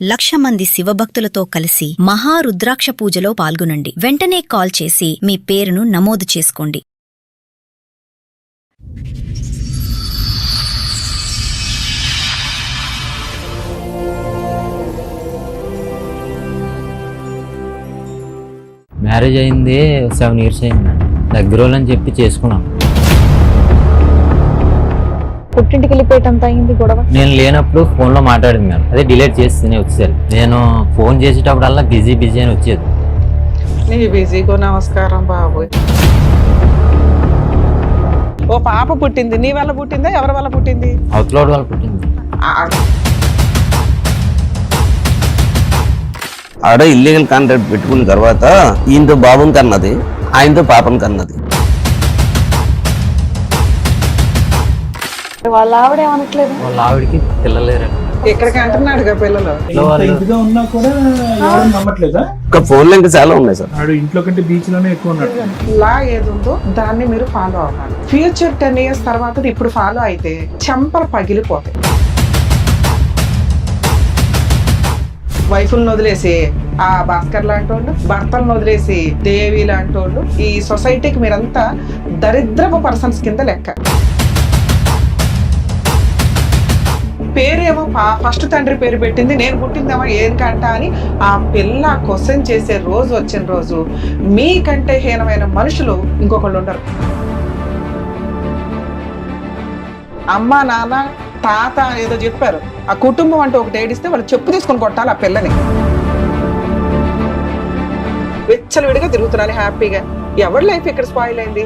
1,00,000 మంది శివభక్తులతో కలిసి మహారుద్రాక్ష పూజలో పాల్గొనండి. వెంటనే కాల్ చేసి మీ పేరును నమోదు చేసుకోండి. మ్యారేజ్ అయింది 7 years అయింది. దగ్గరోళ్ళని చెప్పి చేసుకున్నాను. పుట్టింటికి వెళ్ళిపోయేటంత అయింది గొడవ. నేను లేనప్పుడు ఫోన్లో మాట్లాడింది మేడం. అదే డిలీట్ చేస్తేనే వచ్చేది. నేను ఫోన్ చేసేటప్పుడల్లా బిజీ అని వచ్చేది. నీ బిజీకో నమస్కారం బాబు. ఓ పాప పుట్టింది, నీ వల్ల పుట్టిందా ఎవరి వల్ల పుట్టింది? అవతలోడు వల్ల పుట్టింది. ఆడ ఇల్లీగల్ కాంట్రాక్ట్ పెట్టుకున్న తర్వాత ఈయనతో బాబుని కన్నది, ఆయనతో పాపని కన్నది. వాళ్ళ ఆవిడ ఏమనట్లేదు. వాళ్ళ ఆవిడకి పిల్లలేరండి. ఇక్కడికి అంటున్నాడుగా పిల్లలు. ఇంటిగా ఉన్నా కూడా ఎవరు నమ్మట్లేదా? ఇంకా ఫోన్లో ఇంకా చాలా ఉన్నాయి సార్. ఆడు ఇంట్లో కంటే బీచ్ లోనే ఎక్కువ ఉన్నాడు. లా ఏదుందో దాన్ని మీరు ఫాలో అవ్వాలి. ఫ్యూచర్ 10 years తర్వాత ఇప్పుడు ఫాలో అయితే చెంపలు పగిలిపోతాయి. వైఫుల్ని వదిలేసి ఆ భాస్కర్ లాంటి వాళ్ళు, భర్తలను వదిలేసి దేవి లాంటి వాళ్ళు, ఈ సొసైటీకి మీరంతా దరిద్రపు పర్సన్స్ కింద లెక్క. పేరేమో ఫస్ట్ తండ్రి పేరు పెట్టింది, నేను పుట్టిందేమో ఏంకంట అని ఆ పిల్ల క్వశ్చన్ చేసే రోజు వచ్చిన రోజు మీకంటే హీనమైన మనుషులు ఇంకొకళ్ళు ఉండరు. అమ్మ నాన్న తాత ఏదో చెప్పారు, ఆ కుటుంబం అంటే ఒకటి ఏడిస్తే వాళ్ళు చెప్పు తీసుకొని కొట్టాలి ఆ పిల్లని. విచ్చలవిడిగా తిరుగుతున్నాను హ్యాపీగా. ఎవరి లైఫ్ ఇక్కడ స్పాయిల్ అయింది?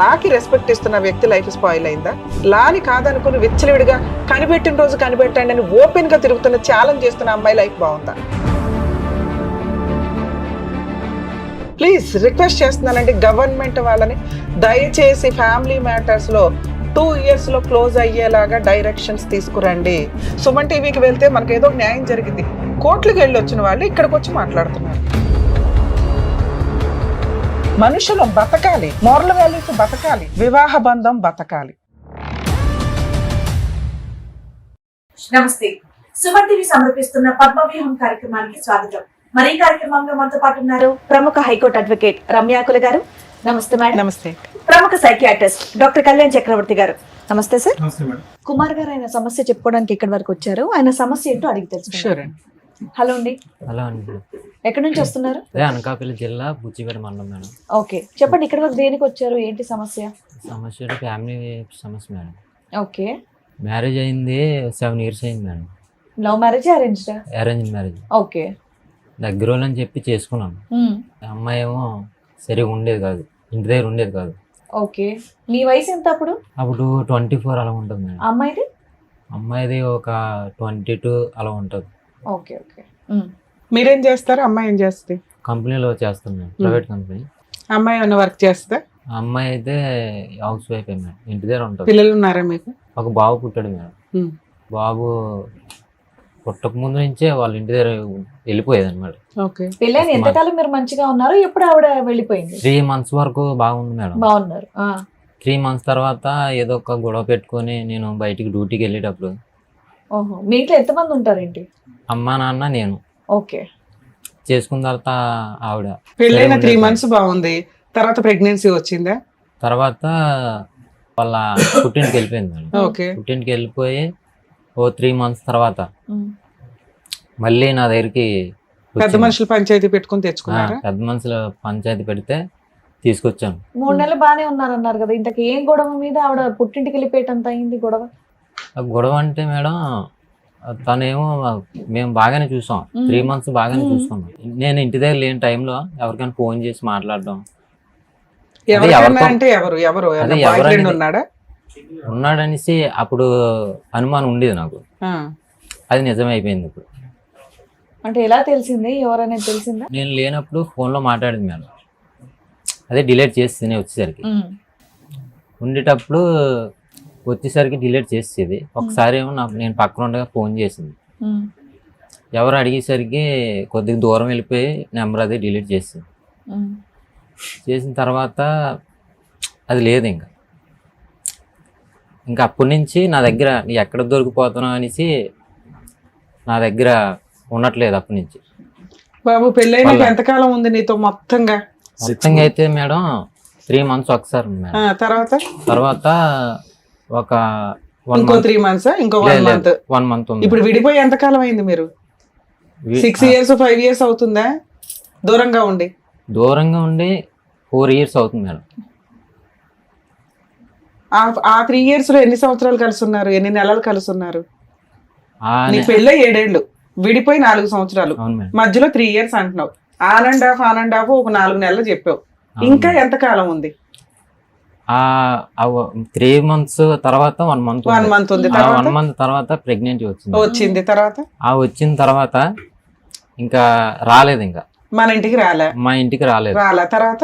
లాకి రెస్పెక్ట్ ఇస్తున్న వ్యక్తి లైఫ్ స్పాయిల్ అయిందా? లాని కాదనుకుని విచ్చలవిడిగా కనిపెట్టిన రోజు కనిపెట్టండి అని ఓపెన్ గా తిరుగుతున్న ఛాలెంజ్ చేస్తున్న అమ్మాయి లైఫ్ బాగుందా? ప్లీజ్ రిక్వెస్ట్ చేస్తున్నానండి గవర్నమెంట్ వాళ్ళని, దయచేసి ఫ్యామిలీ మ్యాటర్స్ లో 2 years లో క్లోజ్ అయ్యేలాగా డైరెక్షన్స్ తీసుకురండి. సుమన్ టీవీకి వెళ్తే మనకు ఏదో న్యాయం జరిగింది. కోర్టులకు వెళ్ళి వచ్చిన వాళ్ళు ఇక్కడికి వచ్చి మాట్లాడుతున్నారు. మనుషులు బతకాలి, మోరల్ వాల్యూస్ బతకాలి, వివాహ బంధం బతకాలి. నమస్తే. సుమన్ టీవీ సమర్పిస్తున్న పద్మవ్యూహం కార్యక్రమానికి స్వాగతం. మరి ఈ కార్యక్రమంలో మనతో పాటు ఉన్నారు ప్రముఖ హైకోర్టు అడ్వకేట్ రమ్యాకుల గారు. నమస్తే మేడం. నమస్తే. ప్రముఖ సైకియాట్రిస్ట్ డాక్టర్ కళ్యాణ్ చక్రవర్తి గారు. నమస్తే సార్. నమస్తే మేడం. కుమార్ గారు ఆయన సమస్య చెప్పుకోవడానికి ఇక్కడి వరకు వచ్చారు. ఆయన సమస్య ఏంటో అడిగి తెలుసుకుందాం. షూర్ అండి. హలో అండి, అలా అండి. ఎక్కడి నుంచి వస్తున్నారు? అదే అనకాపల్లి జిల్లా బుచ్చిపేట మండలం మేడం. ఓకే, చెప్పండి ఇక్కడి వరకు దేనికి వచ్చారు, ఏంటి సమస్య? సమస్య ఫ్యామిలీ సమస్య మేడం. ఓకే, మ్యారేజ్ అయింది 7 years అయింది madam. Love marriage arranged? Arrange marriage. Okay, దగ్గరోళ్ళని చెప్పి చేసుకున్నాను. అమ్మాయి ఏమో సరిగా ఉండేది కాదు, ఇంటి దగ్గర ఉండేది కాదు. ఓకే, మీ వయసు ఎంత అప్పుడు? అప్పుడు 24 అలా ఉంటుంది మేడం. అమ్మాయిది? అమ్మాయిది ఒక 22 అలా ఉంటుంది. Okay okay. మీరేం చేస్తారు? అమ్మాయి ఏం చేస్తుంది? కంపెనీలో చేస్తాను మేడం, ప్రైవేట్ కంపెనీ. అమ్మాయి ఏమైనా వర్క్ చేస్తా? అమ్మాయి అయితే హౌస్ వైఫ్ మేడం, ఇంటి దగ్గర ఉంటుంది. పిల్లలు ఉన్నారా మీకు? ఒక బాబు పుట్టాడు మేడం. బాబు పుట్టక ముందు నుంచే వాళ్ళ ఇంటి దగ్గర వెళ్ళిపోయేది అనమాట. ఓకే. పెళ్ళైన ఎంతకాలం మీరు మంచిగా ఉన్నారు? ఎప్పుడు ఆవిడ వెళ్ళిపోయింది? 3 months వరకు బాగుంది మేడం. బాగున్నారు. 3 months తర్వాత ఏదో ఒక గొడవ పెట్టుకొని నేను బయటికి డ్యూటీకి వెళ్ళేటప్పుడు. ఓహో, మీ ఇంట్లో ఎంతమంది ఉంటారేంటి? అమ్మ నాన్న నేను. ఓకే. చేసుకున్న తర్వాత ఆవిడ పెళ్ళైన 3 months బాగుంది, తర్వాత ప్రెగ్నెన్సీ వచ్చిందా? తర్వాత వాళ్ళ పుట్టింటికి వెళ్ళిపోయింది మేడం. ఓకే. పుట్టింటికి వెళ్ళిపోయి ఓ 3 months తర్వాత మళ్ళీ నా దగ్గరికి పెద్ద మనుషులు పంచాయతీ పెట్టుకుని తెచ్చుకున్నారా? పెద్ద మనుషులు పంచాయతీ పెడితే తీసుకొచ్చాను. 3 నెలలు బాగానే ఉన్నారు అన్నారు కదా, ఇంతకు ఏం గొడవ మీద ఆవిడ పుట్టింటికి వెళ్ళిపోయేటంత అయింది గొడవ? గొడవ అంటే మేడం తనేమో మేము బాగానే చూసాం, 3 months బాగానే చూసుకున్నాం. నేను ఇంటి దగ్గర లేని టైంలో ఎవరికైనా ఫోన్ చేసి మాట్లాడడం. అంటే ఎవరు ఉన్నాడా? ఉన్నాడనేసి అప్పుడు అనుమానం ఉండేది నాకు. అది నిజమైపోయింది ఇప్పుడు. అంటే ఎలా తెలిసింది, ఎవరనేది తెలిసిందా? నేను లేనప్పుడు ఫోన్లో మాట్లాడింది మేడం. అదే డిలీట్ చేస్తేనే వచ్చేసరికి. ఉండేటప్పుడు వచ్చేసరికి డిలీట్ చేసేది. ఒకసారి ఏమో నేను పక్కన ఉండగా ఫోన్ చేసింది. ఎవరు అడిగేసరికి కొద్దిగా దూరం వెళ్ళిపోయి నెంబర్ అది డిలీట్ చేసింది. చేసిన తర్వాత అది లేదు. ఇంకా అప్పటి నుంచి నా దగ్గర ఎక్కడ దొరికిపోతున్నావు అనేసి నా దగ్గర ఉండట్లేదు అప్పటి నుంచి. బాబు పెళ్ళైనాక ఎంతకాలం ఉంది నీతో మొత్తంగా? మొత్తంగా అయితే మేడం 3 months ఒకసారి ఉంది మేడం. తర్వాత ఒక 1 ఇంకో month 3 months ఇంకో 1 month 1 month ఉంది. ఇప్పుడు విడిపోయి ఎంతకాలం అయింది మీరు? 6 years 5 years అవుతుందా దూరంగా ఉండి? దూరంగా ఉండి 4 years అవుతుంది మేడం. ఆ 3 years లో ఎన్ని సంవత్సరాలు కలిసి ఉన్నారు? ఎన్ని నెలలు కలిసి ఉన్నారు? నీ ఆ- పెళ్ళై 7 ఏళ్ళు, విడిపోయి 4 సంవత్సరాలు, అవును మేడం. మధ్యలో 3 years అంటున్నావు. ఆన్ అండ్ ఆఫ్ ఒక 4 నెలలు చెప్పావు. ఇంకా ఎంతకాలం ఉంది? 3 months తర్వాత 1 month 1 month ఉంది. 1 month తర్వాత ప్రెగ్నెంట్ వచ్చింది తర్వాత వచ్చిన తర్వాత ఇంకా రాలేదు, ఇంకా మన ఇంటికి రాలే. మా ఇంటికి రాలేదు. తర్వాత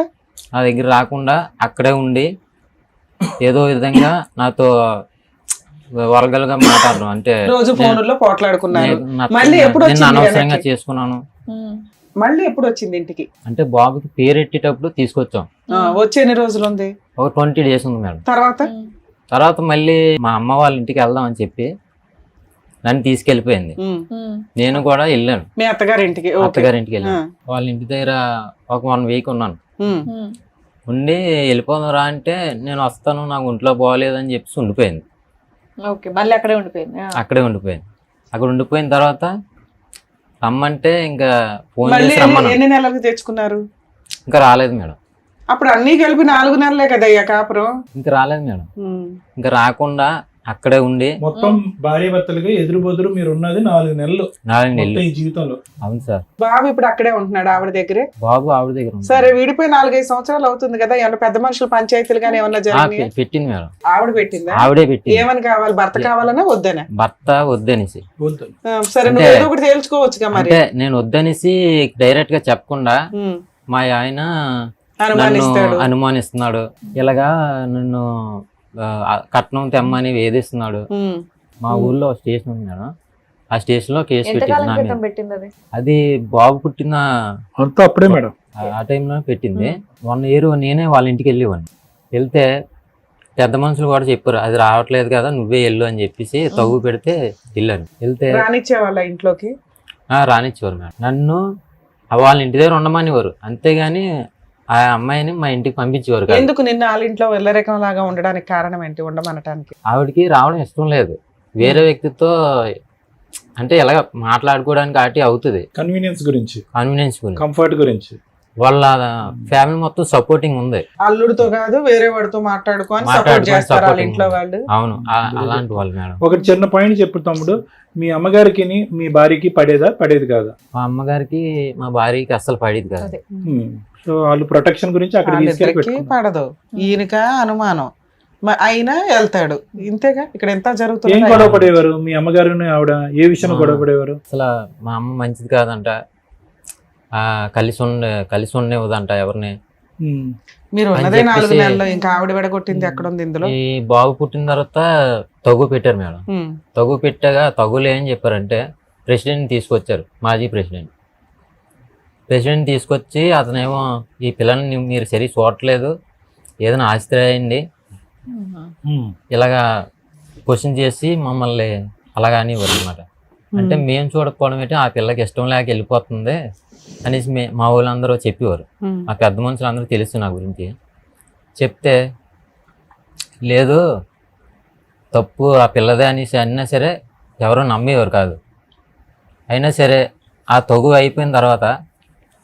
నా దగ్గర రాకుండా అక్కడే ఉండి ఏదో విధంగా నాతో వరగలుగా మాట్లాడడం, అంటే రోజు ఫోన్లో పోట్లాడుకున్నారు. నేను మళ్ళీ ఎప్పుడు నేను వచ్చింది అనవసరంగా వెనక్కి? చేసుకున్నాను. మళ్ళీ ఎప్పుడు వచ్చింది ఇంటికి? అంటే బాబుకి పేరెట్టేటప్పుడు తీసుకొచ్చాం. వచ్చి ఎన్ని రోజులు ఉంది? ఒక 20 days ఉంది మేడం. తర్వాత మళ్ళీ మా అమ్మ వాళ్ళ ఇంటికి వెళ్దాం అని చెప్పి నన్ను తీసుకెళ్ళిపోయింది. నేను కూడా వెళ్ళాను మీ అత్తగారింటికి. అత్తగారింటికి వెళ్ళాను. వాళ్ళ ఇంటి దగ్గర ఒక 1 week ఉన్నాను. ఉండి వెళ్ళిపోదాం రా అంటే నేను వస్తాను, నాకు ఒంట్లో బాగోలేదని చెప్పేసి ఉండిపోయింది. మళ్ళీ అక్కడే ఉండిపోయింది. అక్కడే ఉండిపోయింది. అక్కడ ఉండిపోయిన తర్వాత రమ్మంటే ఇంకా ఫోన్ మళ్ళీ చేసి రమ్మన్నా. ఎన్ని నెలలకు తెచ్చుకున్నారు? ఇంకా రాలేదు మేడం. అప్పుడు అన్ని కలిపి 4 నెలలే కదయ్యా కాపురం. ఇంకా రాలేదు మేడం. ఇంకా రాకుండా అక్కడే ఉండి మొత్తం భార్య భర్తలుగా ఎదురు బొదురు మీరు ఉన్నది 4 నెలలు 4 నెలలు. మొత్తం ఈ జీవితంలో. అవును సార్. బాబు ఇప్పుడు అక్కడే ఉంటున్నాడు ఆవిడ దగ్గరే. బాబు ఆవిడ దగ్గర ఉంది. సరే విడిపోయి 4-5 సంవత్సరాలు అవుతుంది కదా, ఏమన్నా పెద్ద మనుషులు పంచాయతీలు కానీ ఏమన్నా జరిగినాయా? పెట్టింది మేడం. ఆవిడ పెట్టిందా? ఆవిడే పెట్టింది. ఏమని కావాలి? భర్త కావాలన్నా వద్దనా? భర్త వద్దనేసి. వద్దు. సరే నువ్వు ఏదో ఒకటి తేల్చుకోవచ్చుగా మరి. అంటే నేను వద్దనేసి డైరెక్ట్ గా చెప్పకుండా మా ఆయన అనుమానిస్తాడు. నన్ను అనుమానిస్తున్నాడు. ఇలాగా నన్ను కట్నం తెమ్మని వేధిస్తున్నాడు. మా ఊర్లో స్టేషన్ ఉంది మేడం, ఆ స్టేషన్ లో కేసు పెట్టింది నా మీద. పెట్టింది అది. అది బాబు పుట్టిన అంతా అప్పుడే మేడం. ఆ టైంలో పెట్టింది. 1 year నేనే వాళ్ళ ఇంటికి వెళ్ళేవాడిని. వెళ్తే పెద్ద మనుషులు కూడా చెప్పారు, అది రావట్లేదు కదా నువ్వే వెళ్ళు అని చెప్పేసి తవ్వు పెడితే వెళ్ళాను. వెళ్తే రానిచ్చేవాళ్ళ ఇంట్లోకి? రానిచ్చేవారు మేడం. నన్ను వాళ్ళ ఇంటి దగ్గర ఉండమనేవారు, అంతేగాని ఆ అమ్మాయిని మా ఇంటికి పంపించేవారు కాదు. ఎందుకు నిన్న వాళ్ళ ఇంట్లో వెళ్ళరకం లాగా ఉండడానికి కారణం ఏంటి? ఉండమనటానికి ఆవిడకి రావడం ఇష్టం లేదు. వేరే వ్యక్తితో అంటే ఎలాగ మాట్లాడుకోవడానికి ఆటి అవుతుంది. కన్వీనియన్స్ గురించి, కన్వీనియన్స్ గురించి, కంఫర్ట్ గురించి. వాళ్ళ ఫ్యామిలీ మొత్తం సపోర్టింగ్ ఉంది. అల్లుడితో కాదు వేరే వాడితో మాట్లాడుకొని సపోర్ట్ చేస్తారు వాళ్ళ ఇంట్లో వాళ్ళు. అవును, అలాంటి వాళ్ళు మేడం. ఒక చిన్న పాయింట్ చెప్పు తమ్ముడు, మీ అమ్మగారికి మీ భార్యకి పడేది కాదా? మా అమ్మగారికి మా భార్యకి అస్సలు పడేది కాదు. సో వాళ్ళు ప్రొటెక్షన్ గురించి అక్కడ వాళ్ళిద్దరికి పడదు. ఈయనక అనుమానం అయినా వెళ్తాడు, ఇంతేగా. ఇక్కడ ఎంత ఏం జరుగుతుంది? గొడవ పడేవారు మీ అమ్మగారు ఆవిడ? ఏ విషయం గొడవ పడేవారు? అసలు మా అమ్మ మంచిది కాదంట, కలిసి ఉండేవదంట ఎవరిని. మీరు ఉన్నదే 4 నెలలు, ఇంకా ఆవిడ విడగొట్టింది ఎక్కడ ఉంది ఇందులో? ఈ బాబు పుట్టిన తర్వాత తగు పెట్టారు మేడం. తగు పెట్టగా తగులు ఏం చెప్పారంటే ప్రెసిడెంట్ తీసుకొచ్చారు, మాజీ ప్రెసిడెంట్ తీసుకొచ్చి అతనేమో ఈ పిల్లల్ని మీరు సరి చూడట్లేదు, ఏదైనా ఆస్తి రాయండి ఇలాగా క్వశ్చన్ చేసి మమ్మల్ని అలాగని అనమాట. అంటే మేము చూడకపోవడం ఏంటి, ఆ పిల్లకి ఇష్టం లేక వెళ్ళిపోతుంది అనేసి మా వాళ్ళందరూ చెప్పేవారు. మా పెద్ద మనుషులు అందరూ తెలుసు నా గురించి. చెప్తే లేదు తప్పు ఆ పిల్లదే అనేసి అయినా సరే ఎవరో నమ్మేవారు కాదు. అయినా సరే ఆ తగు అయిపోయిన తర్వాత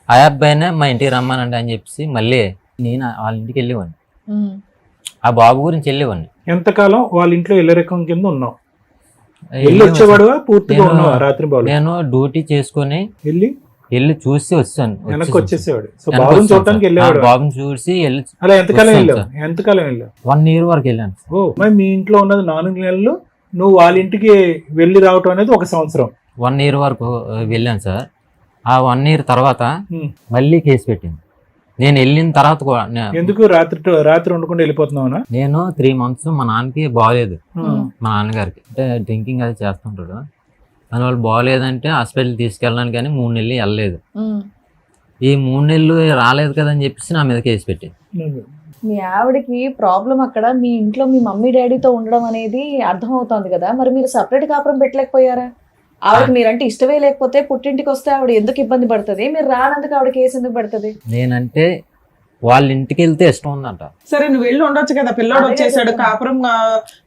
ఆ అబ్బాయినే మా ఇంటికి రమ్మానండి అని చెప్పేసి మళ్ళీ నేను వాళ్ళ ఇంటికి వెళ్ళేవాడిని. ఆ బాబు గురించి వెళ్ళేవాడిని. ఎంతకాలం వాళ్ళ ఇంట్లో ఇల్లరికం కింద ఉన్నావు? వెళ్ళి వచ్చేవాడువా? పూర్తిగా ఉన్నావా రాత్రి? బాబు నేను డ్యూటీ చేసుకుని వెళ్ళి చూసి వచ్చాను. వెనక్కి వచ్చేసేవాడు. సో బాబుని చూడటానికి వెళ్ళేవాడు. బాబుని చూసి వెళ్ళి అలా ఎంతకాలం వెళ్ళావు? 1 year వరకు వెళ్ళాను. ఓ, మరి మీ ఇంట్లో ఉన్నది 4 నెలలు, నువ్వు వాళ్ళ ఇంటికి వెళ్ళి రావటం అనేది 1 సంవత్సరం. 1 year వరకు వెళ్ళాను సార్. ఆ 1 year తర్వాత మళ్ళీ కేసు పెట్టింది. నేను వెళ్ళిన తర్వాత కూడా ఎందుకు రాత్రి ఉండకుండా వెళ్ళిపోతున్నావునా? నేను 3 months మా నాన్నకి బాగలేదు, మా నాన్నగారికి అంటే డ్రింకింగ్ అది చేస్తుంటాడు. దానివల్ల బాగలేదంటే హాస్పిటల్ తీసుకెళ్ళడానికి కానీ 3 నెలలు వెళ్ళలేదు. ఈ 3 నెలలు రాలేదు కదా అని చెప్పేసి నా మీద కేసు పెట్టింది. మీ ఆవిడకి ప్రాబ్లం అక్కడ మీ ఇంట్లో మీ మమ్మీ డాడీతో ఉండడం అనేది అర్థమవుతోంది కదా, మరి మీరు సపరేట్ కాపురం పెట్టలేకపోయారా? ఆవిడకి మీరంటే ఇష్టమే లేకపోతే పుట్టింటికి వస్తే ఆవిడ ఎందుకు ఇబ్బంది పడుతుంది, మీరు రానందుకు ఆవిడ కేసు ఎందుకు పడుతుంది? నేనంటే వాళ్ళ ఇంటికి వెళ్తే ఇష్టం ఉందంట. సరే నువ్వు వెళ్ళి ఉండొచ్చు కదా, పిల్లోడు వచ్చేసాడు,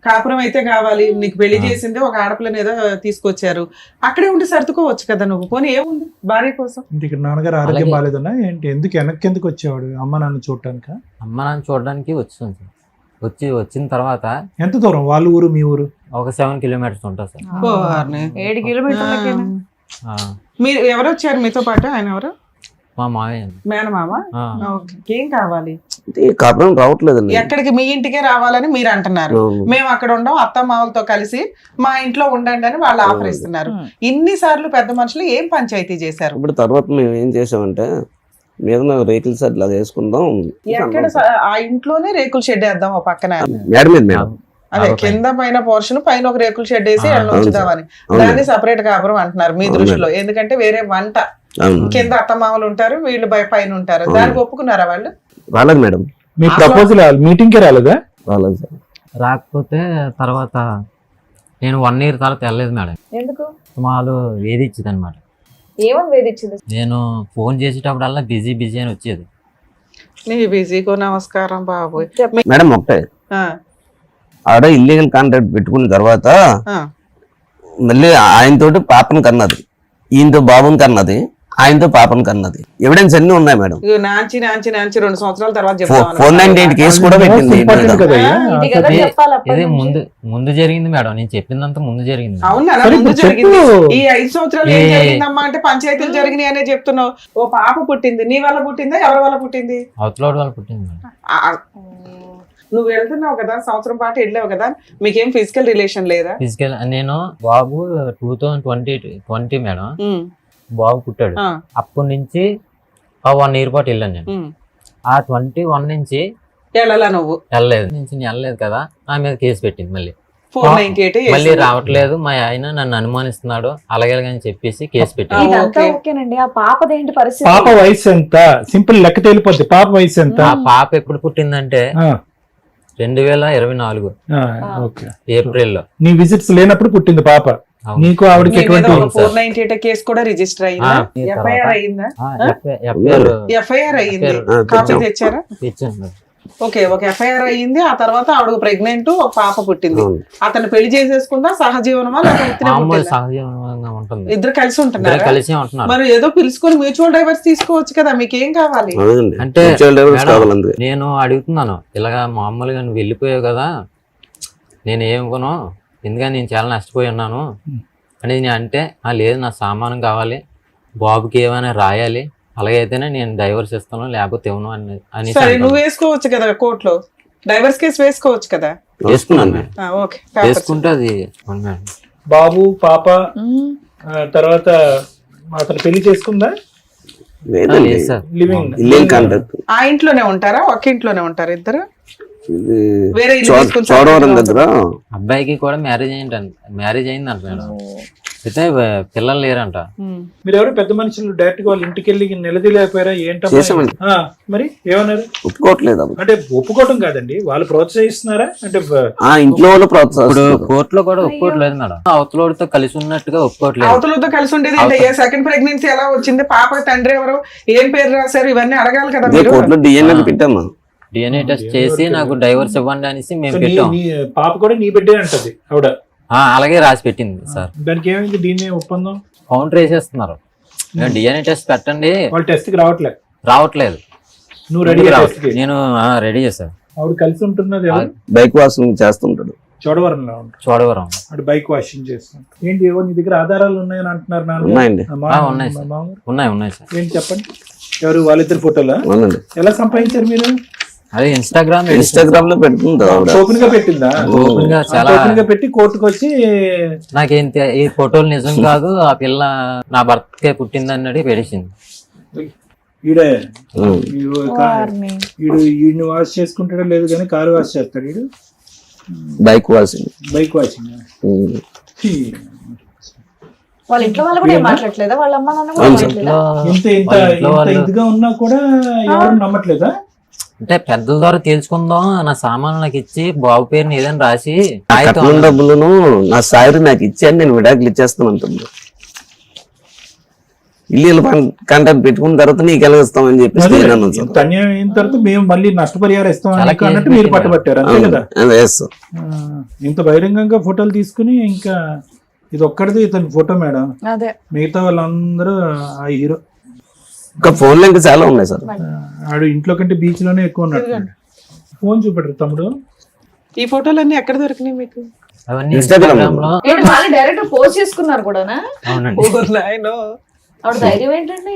కాపురం అయితే కావాలి, నీకు పెళ్లి చేసింది ఒక ఆడపిల్లని ఏదో తీసుకొచ్చారు, అక్కడే ఉండి సర్దుకోవచ్చు కదా నువ్వు. పోనీ ఏముంది భార్య కోసం. ఇక్కడ నాన్నగారు ఆరోగ్యం అలాగే. బాగాలేదన్నా ఏంటి, వెనక్కి ఎందుకు వచ్చేవాడు అమ్మ నాన్న చూడటానికి? అమ్మ నాన్న చూడడానికి వచ్చింది సార్. వచ్చిన తర్వాత ఎంత దూరం వాళ్ళ ఊరు మీ ఊరు? ఒక 7 కిలోమీటర్స్ ఉంటుంది సార్. 7 కిలోమీటర్లకేనా? ఆ, మీరు ఎవరు వచ్చారు మీతో పాటు? ఆయన ఎవరు? మా మావయ్య. మేనమామ. ఆ, ఓకే. ఏం కావాలి? ఈ కాపురం రావట్లేదండి. ఎక్కడికి? మీ ఇంటికే రావాలని మీరు అంటున్నారు. మేము అక్కడ ఉండం, అత్త మామలతో కలిసి మా ఇంట్లో ఉండండి అని వాళ్ళు ఆఫర్ ఇస్తున్నారు. ఇన్నిసార్లు పెద్ద మనుషులు ఏం పంచాయతీ చేశారు? ఇప్పుడు తర్వాత మేము ఏం చేసామంటే మీద రేకుల షెడ్ అది వేసుకుందాం. ఎక్కడ ఆ ఇంట్లోనే రేకుల షెడ్ వేద్దాం ఓ పక్కన. మేడ మీద మేడం. అదే కింద పైన పోర్షన్, పైన ఒక రేకుల షెడ్ వేసి ఎండ ఉంచుదామని. అవును. దాన్ని సపరేట్ కాపురం అంటున్నారు మీ దృష్టిలో, ఎందుకంటే వేరే వంట. అవును. కింద అత్తమామలు ఉంటారు, వీళ్ళు పైన ఉంటారు. దానికి ఒప్పుకున్నారా వాళ్ళు? రాలేదు మేడం. మీ ప్రపోజల్ మీటింగ్ కి రాలేదా? రాలేదు సార్. రాకపోతే తర్వాత నేను 1 year తర్వాత వెళ్ళలేదు మేడం. ఎందుకు? వాళ్ళు వేధించింది అనమాట. ఏమని వేధించింది? నేను ఫోన్ చేసేటప్పుడల్లా బిజీ అని వచ్చేది. నీ బిజీకో నమస్కారం బాబు. మేడం ఒకటే, ఆడ ఇల్లీగల్ కాంట్రాక్ట్ పెట్టుకున్న తర్వాత మళ్ళీ ఆయనతోటి పాపను కన్నది, ఈయనతో బాబుని కన్నది, ఆయనతో పాపను కన్నది. ఎవిడెన్స్ అన్ని ఉన్నాయి మేడం. నాంచి 2 సంవత్సరాల తర్వాత 498 కేసు కూడా పెట్టింది. ఇంపార్టెంట్ కదయ్యా. ఇది కదా ఇది- చెప్పాలి అప్పటి ఇది నుంచి. ముందు జరిగింది మేడం. నేను చెప్పిందంతా ముందు జరిగింది. అవునా? సరే, ముందు ఇప్పుడు జరిగింది. చెప్పు. ఈ 5 సంవత్సరాలు ఏం జరిగిందమ్మా అంటే పంచాయతీలు జరిగినాయి అనే చెప్తున్నావు. ఓ పాప పుట్టింది, నీ వల్ల పుట్టిందా ఎవరి వల్ల పుట్టింది? అవతలోడు వాళ్ళు పుట్టింది మేడం. నువ్వు వెళ్తున్నావు కదా, సంవత్సరం పాటు వెళ్ళావు కదా, మీకేం ఫిజికల్ రిలేషన్ లేదా? ఫిజికల్ నేను బాబు 2020 మేడం బాబు పుట్టాడు. ఆ, అప్పటి నుంచి 1 year పాటు వెళ్ళాను నేను. ఉమ్. ఆ 21 నుంచి వెళ్ళాలా నువ్వు? వెళ్ళలేదు కదా, నా మీద కేసు పెట్టింది. మళ్ళీ 498 మళ్ళీ రావట్లేదు, మా ఆయన నన్ను అనుమానిస్తున్నాడు అలాగే అని చెప్పేసి కేసు పెట్టింది. ఇదంతా ఓకే. ఓకేనండి. ఆ పాపదేంటి పరిస్థితి? పాప వయసు ఎంత? సింపుల్ లెక్క తేలిపోద్ది. పాప వయసు ఎంత? ఆ పాప ఎప్పుడు పుట్టిందంటే ఆ, 2024 ఓకే. ఏప్రిల్లో. నీ విజిట్స్ లేనప్పుడు పుట్టింది పాప. అవును. నీకు ఆవిడకి మీ మీద ఎటువంటి ఒక 498 కేసు కూడా రిజిస్టర్ అయిందా? ఆ, ఈ ఎఫ్ఐఆర్ తర్వాత- అయిందా? ఎఫ్ఐఆర్ ఎఫ్ఐఆర్ అయింది. ఆ, కాపీ తెచ్చాం. తెచ్చారా? ఇచ్చాను. ఓకే, ఒక ఎఫ్ఐఆర్ అయ్యింది. ఆ తర్వాత ఆవిడ ప్రెగ్నెంట్, ఒక పాప పుట్టింది. అవును. అతను పెళ్లి చేసేసుకుందా? సహజీవనమా లేకపోతే మామూలు సహజీవనంగా ఉంటుంది. ఇద్దరు కలిసి ఇద్దరు ఉంటున్నారా? కలిసి ఉంటున్నారు. మరి ఏదో పిలుచుకొని మ్యూచువల్ డైవర్స్ తీసుకోవచ్చు కదా, మీకేం కావాలి? అవునండి. అంటే Mutual divorce మేడం, కావాలండి. నేను అడుగుతున్నాను ఇలాగా మామూలుగా నువ్వు వెళ్ళిపోయావు కదా, నేను ఏమనుకోను, ఎందుకని నేను చాలా నష్టపోయి ఉన్నాను అనేది నేను అంటే, లేదు నా సామానం కావాలి, బాబుకి ఏమైనా రాయాలి, అలాగైతేనే నేను డైవర్స్ ఇస్తాను లేకపోతే ఇవ్వను అని సరే, నువ్వు వేసుకోవచ్చు కదా కోర్టులో, డైవర్స్ కేసు వేసుకోవచ్చు కదా. వేసుకున్నాను మేడం. ఓకే, వేసుకుంటే అది అవును మేడం. బాబు పాప తర్వాత అతను పెళ్లి చేసుకుందా? లేదండి. లేదు సార్. Living illegal contract. ఆ ఇంట్లోనే ఉంటారా? ఒక ఇంట్లోనే ఉంటారా ఇద్దరు? ఇది వేరే ఇల్లు తీసుకొని చోడవరం separate గా దగ్గర అబ్బాయికి కూడా మ్యారేజ్ అయిందంట మేడం. అయితే పిల్లలు లేరంట. ఉమ్. మీరు ఎవరు పెద్ద మనుషులు డైరెక్ట్ గా వాళ్ళ ఇంటికి వెళ్ళి నిలదీలేకపోయారా? ఏంటమ్మా? చేసామండి. మరి ఏమన్నారు? ఒప్పుకోవట్లేదు అప్పుడు. అంటే ఒప్పుకోవటం కాదండి, వాళ్ళు ప్రోత్సహిస్తున్నారా? అంటే ఆ ఇంట్లో వాళ్ళు ఇప్పుడు ప్రోత్సహిస్తారు. కోర్టులో కూడా ఒప్పుకోవట్లేదు మేడం. అవతలోడితో కలిసి ఉన్నట్టుగా ఒప్పుకోవట్లేదు. అవతలతో కలిసి ఉండేది ఏంటి? సెకండ్ ప్రెగ్నెన్సీ ఎలా వచ్చింది? పాప తండ్రి ఎవరు? ఏం పేరు రాశారు? ఇవన్నీ అడగాలి కదా ఇదే మీరు. కోర్టులో డిఎన్ఏ పెట్టామా? డిఎన్ఏ టెస్ట్ చేసి నాకు డైవర్స్ ఇవ్వండి అనేసి మేము సో నీ- పెట్టాం. నీ పాప కూడా నీ బిడ్డే అంటది ఆవిడ. అలాగే రాసి పెట్టింది సార్. దానికి ఏమైంది? దీన్ని ఒప్పందం కౌంటర్ వేసేస్తున్నారు. డిఎన్ఏ టెస్ట్ పెట్టండి, వాళ్ళు టెస్ట్ కి రావట్లేదు. నువ్వు రెడీ రావట్లేదు. నేను రెడీ చేశాను. ఆవిడ కలిసి ఉంటున్నది ఎవరు? బైక్ వాషింగ్ చేస్తుంటాడు. చోడవరంలో ఉంటుంది. చూడవరం. అటు బైక్ వాషింగ్ చేస్తాం. ఏంటి ఏవో నీ దగ్గర ఆధారాలు ఉన్నాయని అంటున్నారు నాన్న. ఉన్నాయండి. ఉన్నాయి సార్. ఉన్నాయి సార్. ఏంటి చెప్పండి. ఎవరు? వాళ్ళిద్దరు ఫోటోలా? అవునండి. ఎలా సంపాదించారు మీరు? అదే ఇన్స్టాగ్రామ్ ఇన్స్టాగ్రామ్ లో పెడుతుంది ఆవిడ. ఓపెన్ గా పెట్టిందా? ఓపెన్ గా చాలా ఓపెన్ గా పెట్టి కోర్టుకు వచ్చి నాకేంటి ఈ ఫోటోలు నిజం కాదు, ఆ పిల్ల నా భర్తకే పుట్టింది అన్నది పెట్టేసింది. ఈడే ఉమ్. వారిని. ఈయన వాష్ చేసుకుంటాడో లేదు కానీ కారు వాష్ చేస్తాడు ఈడు. Bike washing. Bike washing. Um. వాళ్ళ ఇంట్లో వాళ్ళు కూడా ఏం మాట్లాడలేదా? వాళ్ళ అమ్మ నాన్న కూడా అవును సార్. మాట్లాడలేదా? ఇంత ఇంత వాళ్ళ ఇంట్లో ఇంత వాళ్ళు- ఇదిగా ఉన్నా కూడా ఎవరు నమ్మట్లేదా? అంటే పెద్దల ద్వారా తేల్చుకుందాం, నా సామాన్లు నాకు ఇచ్చి బాబు పేరుని ఏదైనా రాసి కట్నం డబ్బులను నా సాయిరు నాకు ఇచ్చాను, నేను విడాకులు ఇచ్చేస్తాను అంటుంది. ఇల్లీగల్ కాంట్రాక్ట్ పెట్టుకున్న తర్వాత నీకు ఎలా ఇస్తామని చెప్పేసి అదే, నేను అన్నాను సార్. ఇంత అన్యాయం అయిన తర్వాత మేము మళ్ళీ నష్టపరిహారం ఇస్తాం చాలా అన్నట్టు మీరు కేసులు పట్టుబట్టారు అంతే కదా. Yes sir. ఇంత బహిరంగంగా ఫోటోలు తీసుకుని ఇంకా ఇది ఒక్కడిది ఇతని ఫోటో మేడం, అదే మిగతా వాళ్ళందరూ ఆ హీరో. ఇంకా ఫోన్లో ఇంకా చాలా ఉన్నాయి సార్. ఆడు ఇంట్లో కంటే బీచ్ లోనే ఎక్కువ ఉన్నట్టు. ఫోన్ చూపెట్టరు తమ్ముడు. ఈ ఫోటోలన్నీ ఎక్కడ దొరికినాయి మీకు? అవన్నీ Instagram ఇన్స్టాగ్రామ్ లో. ఏంటి మళ్ళీ డైరెక్ట్ పోస్ట్ చేసుకున్నారు కూడానా? అవునండి. ఓ నాయనో. ఆవిడ ధైర్యం ఏంటండి?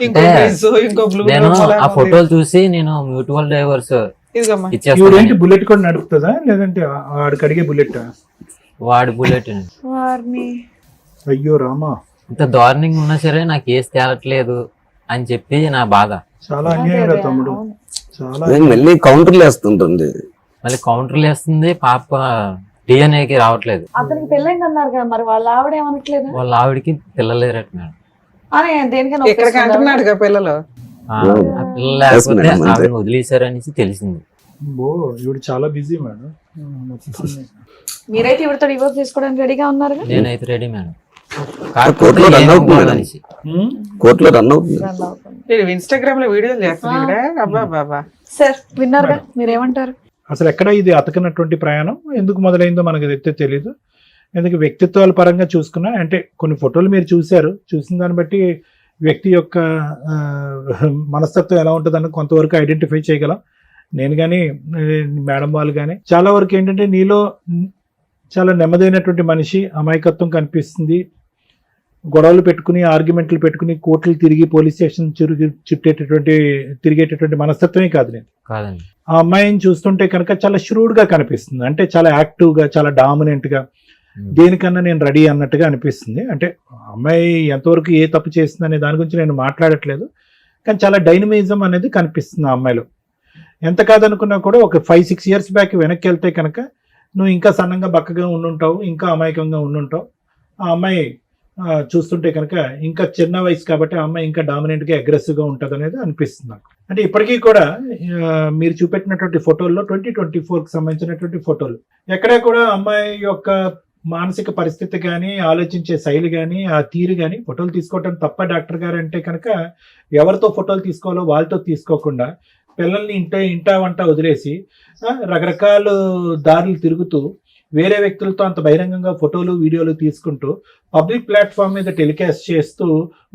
ఇంకో అంటే face, ఇంకో blue నేను logo లాగా ఆ ఉంది. ఫోటోలు చూసి నేను మ్యూచువల్ డైవర్స్ ఇదిగమ్మా. ఇవిడేంటి ఇచ్చేస్తాను. బుల్లెట్ కూడా నడుపుతుందా లేదంటే ఆడికి అడిగే బుల్లెట్? వాడి బుల్లెట్ వారిని అయ్యో రామా, ఇంత దారుణంగా ఉన్నా సరే నాకు కేసు తేలట్లేదు అని చెప్పి నా బాధ. చాలా అన్యాయం రా తమ్ముడు, చాలా. నేను మళ్ళీ కౌంటర్లు వేస్తుంటుంది. మళ్ళీ కౌంటర్లు వేస్తుంది, పాప డిఎన్ఏకి రావట్లేదు. అతనికి పెళ్ళైంది అన్నారు కదా, మరి వాళ్ళ ఆవిడ ఏమనట్లేదు వాళ్ళ ఆవిడకి పిల్లలేరట మేడం. అని దేనికైనా ఇక్కడికి ఒప్పేసుకుందా? అంటున్నాడుగా పిల్లలు. ఆ పిల్లలు లేకపోతే మేడం, అంతే. ఆవిడని వదిలేశారనేసి తెలిసింది. ఓ ఇవిడు చాలా బిజీ మేడం. మొత్తం మీరైతే ఇవిడతో డివోర్స్ తీసుకోవడానికి రెడీగా ఉన్నారు నేనైతే రెడీ మేడం. కోర్టులో రన్ అవుతుంది మేడం. అనేసి కోర్టులో రన్ అవుతుంది. నేను ఇన్స్టాగ్రామ్ లో వీడియోలు చేస్తున్నాడు. అబ్బా బాబా. సార్ విన్నారుగా, మీరేమంటారు? అసలు ఎక్కడ ఇది అతకనటువంటి ప్రయాణం ఎందుకు మొదలైందో మనకు అయితే తెలియదు. ఎందుకు వ్యక్తిత్వాల పరంగా చూసుకున్నా అంటే కొన్ని ఫోటోలు మీరు చూశారు, చూసిన దాన్ని బట్టి వ్యక్తి యొక్క మనస్తత్వం ఎలా ఉంటుందని కొంతవరకు ఐడెంటిఫై చేయగలం. నేను కానీ మేడం వాళ్ళు కానీ చాలా వరకు ఏంటంటే నీలో చాలా నెమ్మదైనటువంటి మనిషి, అమాయకత్వం కనిపిస్తుంది. గొడవలు పెట్టుకుని ఆర్గ్యుమెంట్లు పెట్టుకుని కోర్టులు తిరిగి పోలీస్ స్టేషన్ తిరిగేటటువంటి మనస్తత్వమే కాదు నేను. కాదండి. ఆ అమ్మాయిని చూస్తుంటే కనుక చాలా ష్రూడ్గా కనిపిస్తుంది. అంటే చాలా యాక్టివ్గా, చాలా డామినెంట్గా, దేనికన్నా నేను రెడీ అన్నట్టుగా అనిపిస్తుంది. అంటే అమ్మాయి ఎంతవరకు ఏ తప్పు చేస్తుంది అనే దాని గురించి నేను మాట్లాడట్లేదు, కానీ చాలా డైనమిజం అనేది కనిపిస్తుంది ఆ అమ్మాయిలో. ఎంత కాదనుకున్నా కూడా ఒక 5-6 years బ్యాక్ వెనక్కి వెళ్తే కనుక నువ్వు ఇంకా సన్నంగా బక్కగా ఉండుంటావు, ఇంకా అమాయకంగా ఉండుంటావు. ఆ అమ్మాయి చూస్తుంటే కనుక ఇంకా చిన్న వయసు కాబట్టి ఆ అమ్మాయి ఇంకా డామినెంట్గా అగ్రెసివ్గా ఉంటుంది అనేది అనిపిస్తుంది నాకు. అంటే ఇప్పటికీ కూడా మీరు చూపెట్టినటువంటి ఫోటోల్లో 2024కి సంబంధించినటువంటి ఫోటోలు ఎక్కడా కూడా అమ్మాయి యొక్క మానసిక పరిస్థితి కానీ, ఆలోచించే శైలి కానీ, ఆ తీరు కానీ ఫోటోలు తీసుకోవటం తప్ప డాక్టర్ గారు అంటే కనుక ఎవరితో ఫోటోలు తీసుకోవాలో వాళ్ళతో తీసుకోకుండా పిల్లల్ని ఇంటా వంట వదిలేసి రకరకాల దారులు తిరుగుతూ వేరే వ్యక్తులతో అంత బహిరంగంగా ఫోటోలు వీడియోలు తీసుకుంటూ పబ్లిక్ ప్లాట్ఫామ్ మీద టెలికాస్ట్ చేస్తూ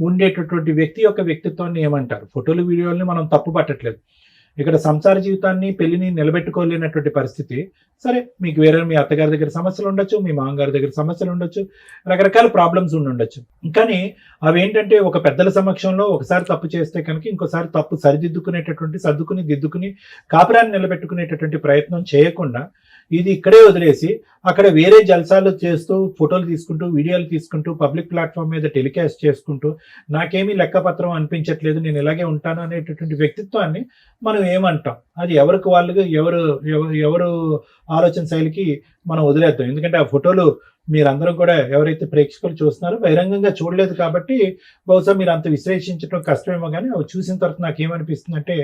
ఉండేటటువంటి వ్యక్తి యొక్క వ్యక్తిత్వాన్ని ఏమంటారు? ఫోటోలు వీడియోలని మనం తప్పు పట్టట్లేదు. ఇక్కడ సంసార జీవితాన్ని, పెళ్లిని నిలబెట్టుకోలేనటువంటి పరిస్థితి. సరే, మీకు వేరే మీ అత్తగారి దగ్గర సమస్యలు ఉండొచ్చు, మీ మామగారి దగ్గర సమస్యలు ఉండొచ్చు, రకరకాల ప్రాబ్లమ్స్ ఉండొచ్చు. కానీ అవేంటంటే ఒక పెద్దల సమక్షంలో ఒకసారి తప్పు చేస్తే కనుక ఇంకోసారి తప్పు సర్దుకుని దిద్దుకుని కాపురాన్ని నిలబెట్టుకునేటటువంటి ప్రయత్నం చేయకుండా ఇది ఇక్కడే వదిలేసి అక్కడ వేరే జల్సాలు చేస్తూ ఫోటోలు తీసుకుంటూ వీడియోలు తీసుకుంటూ పబ్లిక్ ప్లాట్ఫామ్ మీద టెలికాస్ట్ చేసుకుంటూ నాకేమీ లెక్కపత్రం అనిపించట్లేదు, నేను ఇలాగే ఉంటాను అనేటటువంటి వ్యక్తిత్వాన్ని మనం ఏమంటాం? అది ఎవరికి వాళ్ళుగా ఎవరు ఆలోచన శైలికి మనం వదిలేద్దాం. ఎందుకంటే ఆ ఫోటోలు మీరందరూ కూడా ఎవరైతే ప్రేక్షకులు చూస్తున్నారో బహిరంగంగా చూడలేదు కాబట్టి బహుశా మీరు అంత విశ్లేషించడం కష్టమేమో. కానీ అవి చూసిన తర్వాత నాకేమనిపిస్తుంది అంటే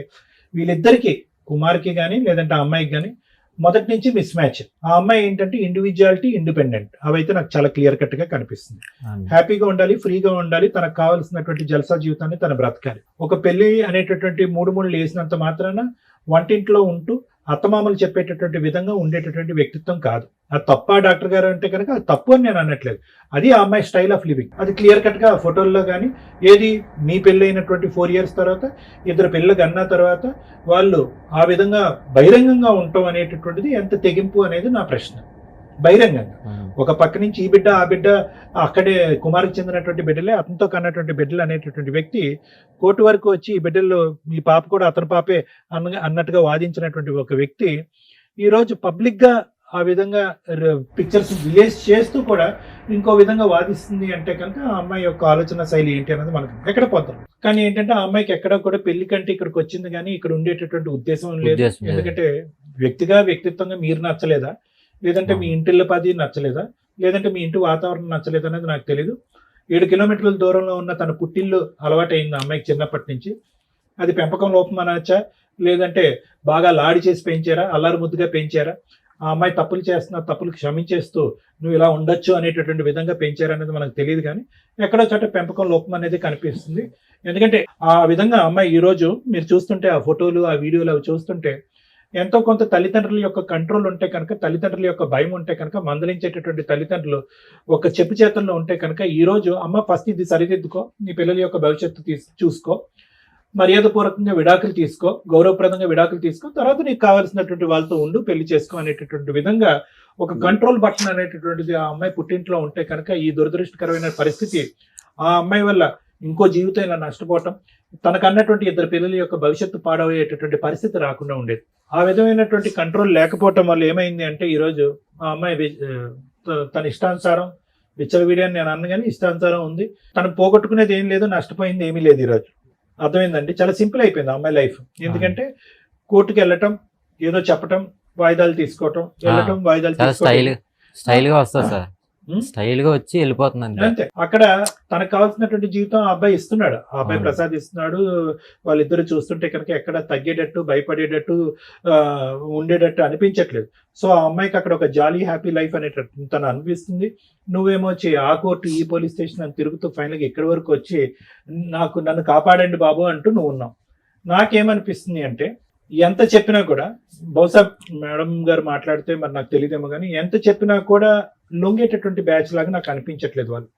వీళ్ళిద్దరికీ, కుమార్కి కానీ లేదంటే ఆ అమ్మాయికి కానీ మొదటి నుంచి మిస్ మ్యాచ్. ఆ అమ్మాయి ఏంటంటే ఇండివిజువాలిటీ, ఇండిపెండెంట్, అవైతే నాకు చాలా క్లియర్ కట్ గా కనిపిస్తుంది. హ్యాపీగా ఉండాలి, ఫ్రీగా ఉండాలి, తనకు కావాల్సినటువంటి జల్సా జీవితాన్ని తను బ్రతకాలి. ఒక పెళ్లి అనేటటువంటి మూడు వేసినంత మాత్రాన వంటింట్లో ఉంటూ అత్తమామలు చెప్పేటటువంటి విధంగా ఉండేటటువంటి వ్యక్తిత్వం కాదు. అది తప్ప డాక్టర్ గారు అంటే కనుక అది తప్పు అని నేను అనట్లేదు. అది ఆ అమ్మాయి స్టైల్ ఆఫ్ లివింగ్. అది క్లియర్ కట్ గా ఫోటోల్లో కానీ ఏది మీ పెళ్ళి అయినటువంటి 4 years తర్వాత, ఇద్దరు పిల్లలు కన్నా తర్వాత వాళ్ళు ఆ విధంగా బహిరంగంగా ఉండటం అనేటటువంటిది ఎంత తెగింపు అనేది నా ప్రశ్న. బహిరంగంగా ఒక పక్క నుంచి ఈ బిడ్డ, ఆ బిడ్డ, అక్కడే కుమార్కి చెందినటువంటి బిడ్డలే, అతనితో కన్నటువంటి బిడ్డలు అనేటటువంటి వ్యక్తి కోర్టు వరకు వచ్చి ఈ బిడ్డల్లో మీ పాప కూడా అతని పాపే అన్నట్టుగా వాదించినటువంటి ఒక వ్యక్తి ఈరోజు పబ్లిక్ గా ఆ విధంగా పిక్చర్స్ రిలీజ్ చేస్తూ కూడా ఇంకో విధంగా వాదిస్తుంది అంటే కనుక ఆ అమ్మాయి యొక్క ఆలోచన శైలి ఏంటి అనేది మనకు ఎక్కడ పోతాం. కానీ ఏంటంటే ఆ అమ్మాయికి ఎక్కడ కూడా పెళ్లి కంటే ఇక్కడికి వచ్చింది కానీ ఇక్కడ ఉండేటటువంటి ఉద్దేశం లేదు. ఎందుకంటే వ్యక్తిత్వంగా మీరు నచ్చలేదా, లేదంటే మీ ఇంటిల్లపాది నచ్చలేదా, లేదంటే మీ ఇంటి వాతావరణం నచ్చలేదు అనేది నాకు తెలీదు. 7 kilometers దూరంలో ఉన్న తన పుట్టిల్లు అలవాటైంది అమ్మాయికి చిన్నప్పటి నుంచి. అది పెంపకం లోపం అనొచ్చా, లేదంటే బాగా లాడి చేసి పెంచారా, అల్లారు ముద్దుగా పెంచారా, ఆ అమ్మాయి తప్పులు చేస్తున్నా తప్పులు క్షమించేస్తూ నువ్వు ఇలా ఉండొచ్చు అనేటటువంటి విధంగా పెంచారనేది మనకు తెలియదు, కానీ ఎక్కడో చోట పెంపకం లోపం అనేది కనిపిస్తుంది. ఎందుకంటే ఆ విధంగా అమ్మాయి ఈ రోజు మీరు చూస్తుంటే ఆ ఫోటోలు ఆ వీడియోలు అవి చూస్తుంటే ఎంతో కొంత తల్లిదండ్రుల యొక్క కంట్రోల్ ఉంటే కనుక, తల్లిదండ్రుల యొక్క భయం ఉంటే కనుక, మందలించేటటువంటి తల్లిదండ్రులు ఒక చెప్పు చేతుల్లో ఉంటే కనుక ఈ రోజు అమ్మ ఫస్ట్ ఇది సరిదిద్దుకో, నీ పిల్లల యొక్క భవిష్యత్తు చూసుకో, మర్యాదపూర్వకంగా విడాకులు తీసుకో, గౌరవప్రదంగా విడాకులు తీసుకో, తర్వాత నీకు కావాల్సినటువంటి వాళ్ళతో ఉండు, పెళ్లి చేసుకో అనేటటువంటి విధంగా ఒక కంట్రోల్ బటన్ అనేటటువంటిది ఆ అమ్మాయి పుట్టింట్లో ఉంటే కనుక ఈ దురదృష్టకరమైన పరిస్థితి ఆ అమ్మాయి వల్ల ఇంకో జీవితం ఇలా నష్టపోవటం, తనకన్నటువంటి 2 పిల్లల యొక్క భవిష్యత్తు పాడయ్యేటటువంటి పరిస్థితి రాకుండా ఉండేది. ఆ విధమైనటువంటి కంట్రోల్ లేకపోవటం వల్ల ఏమైంది అంటే ఈరోజు ఆ అమ్మాయి తన ఇష్టానుసారం విచ్చలవిడియాన్ని నేను అన్న కానీ ఇష్టానుసారం ఉంది. తను పోగొట్టుకునేది ఏం లేదు, నష్టపోయింది ఏమీ లేదు. ఈరోజు అర్థమైందండి, చాలా సింపుల్ అయిపోయింది ఆ అమ్మాయి లైఫ్. ఎందుకంటే కోర్టుకి వెళ్ళటం, ఏదో చెప్పటం, వాయిదాలు తీసుకోవటం, వెళ్ళటం, వాయిదాలు తీసుకోవటం, స్టైల్ గా వస్తా సార్, స్టైల్ గా వచ్చి వెళ్ళిపోతుంది అంతే. అక్కడ తనకు కావాల్సినటువంటి జీవితం ఆ అబ్బాయి ఇస్తున్నాడు, ఆ అబ్బాయి ప్రసాదిస్తున్నాడు. వాళ్ళిద్దరు చూస్తుంటే కనుక ఎక్కడ తగ్గేటట్టు, భయపడేటట్టు, ఉండేటట్టు అనిపించట్లేదు. సో ఆ అమ్మాయికి అక్కడ ఒక జాలీ హ్యాపీ లైఫ్ అనేటట్టు తను అనిపిస్తుంది. నువ్వేమో వచ్చి ఆ కోర్టు ఈ పోలీస్ స్టేషన్ అని తిరుగుతూ ఫైనల్గా ఇక్కడి వరకు వచ్చి నన్ను కాపాడండి బాబు అంటూ నువ్వు ఉన్నావు. నాకేమనిపిస్తుంది అంటే ఎంత చెప్పినా కూడా, బహుశా మేడం గారు మాట్లాడితే మరి నాకు తెలియదేమో కానీ, ఎంత చెప్పినా కూడా లొంగేటటువంటి బ్యాచ్ లాగా నాకు అనిపించట్లేదు వాళ్ళు.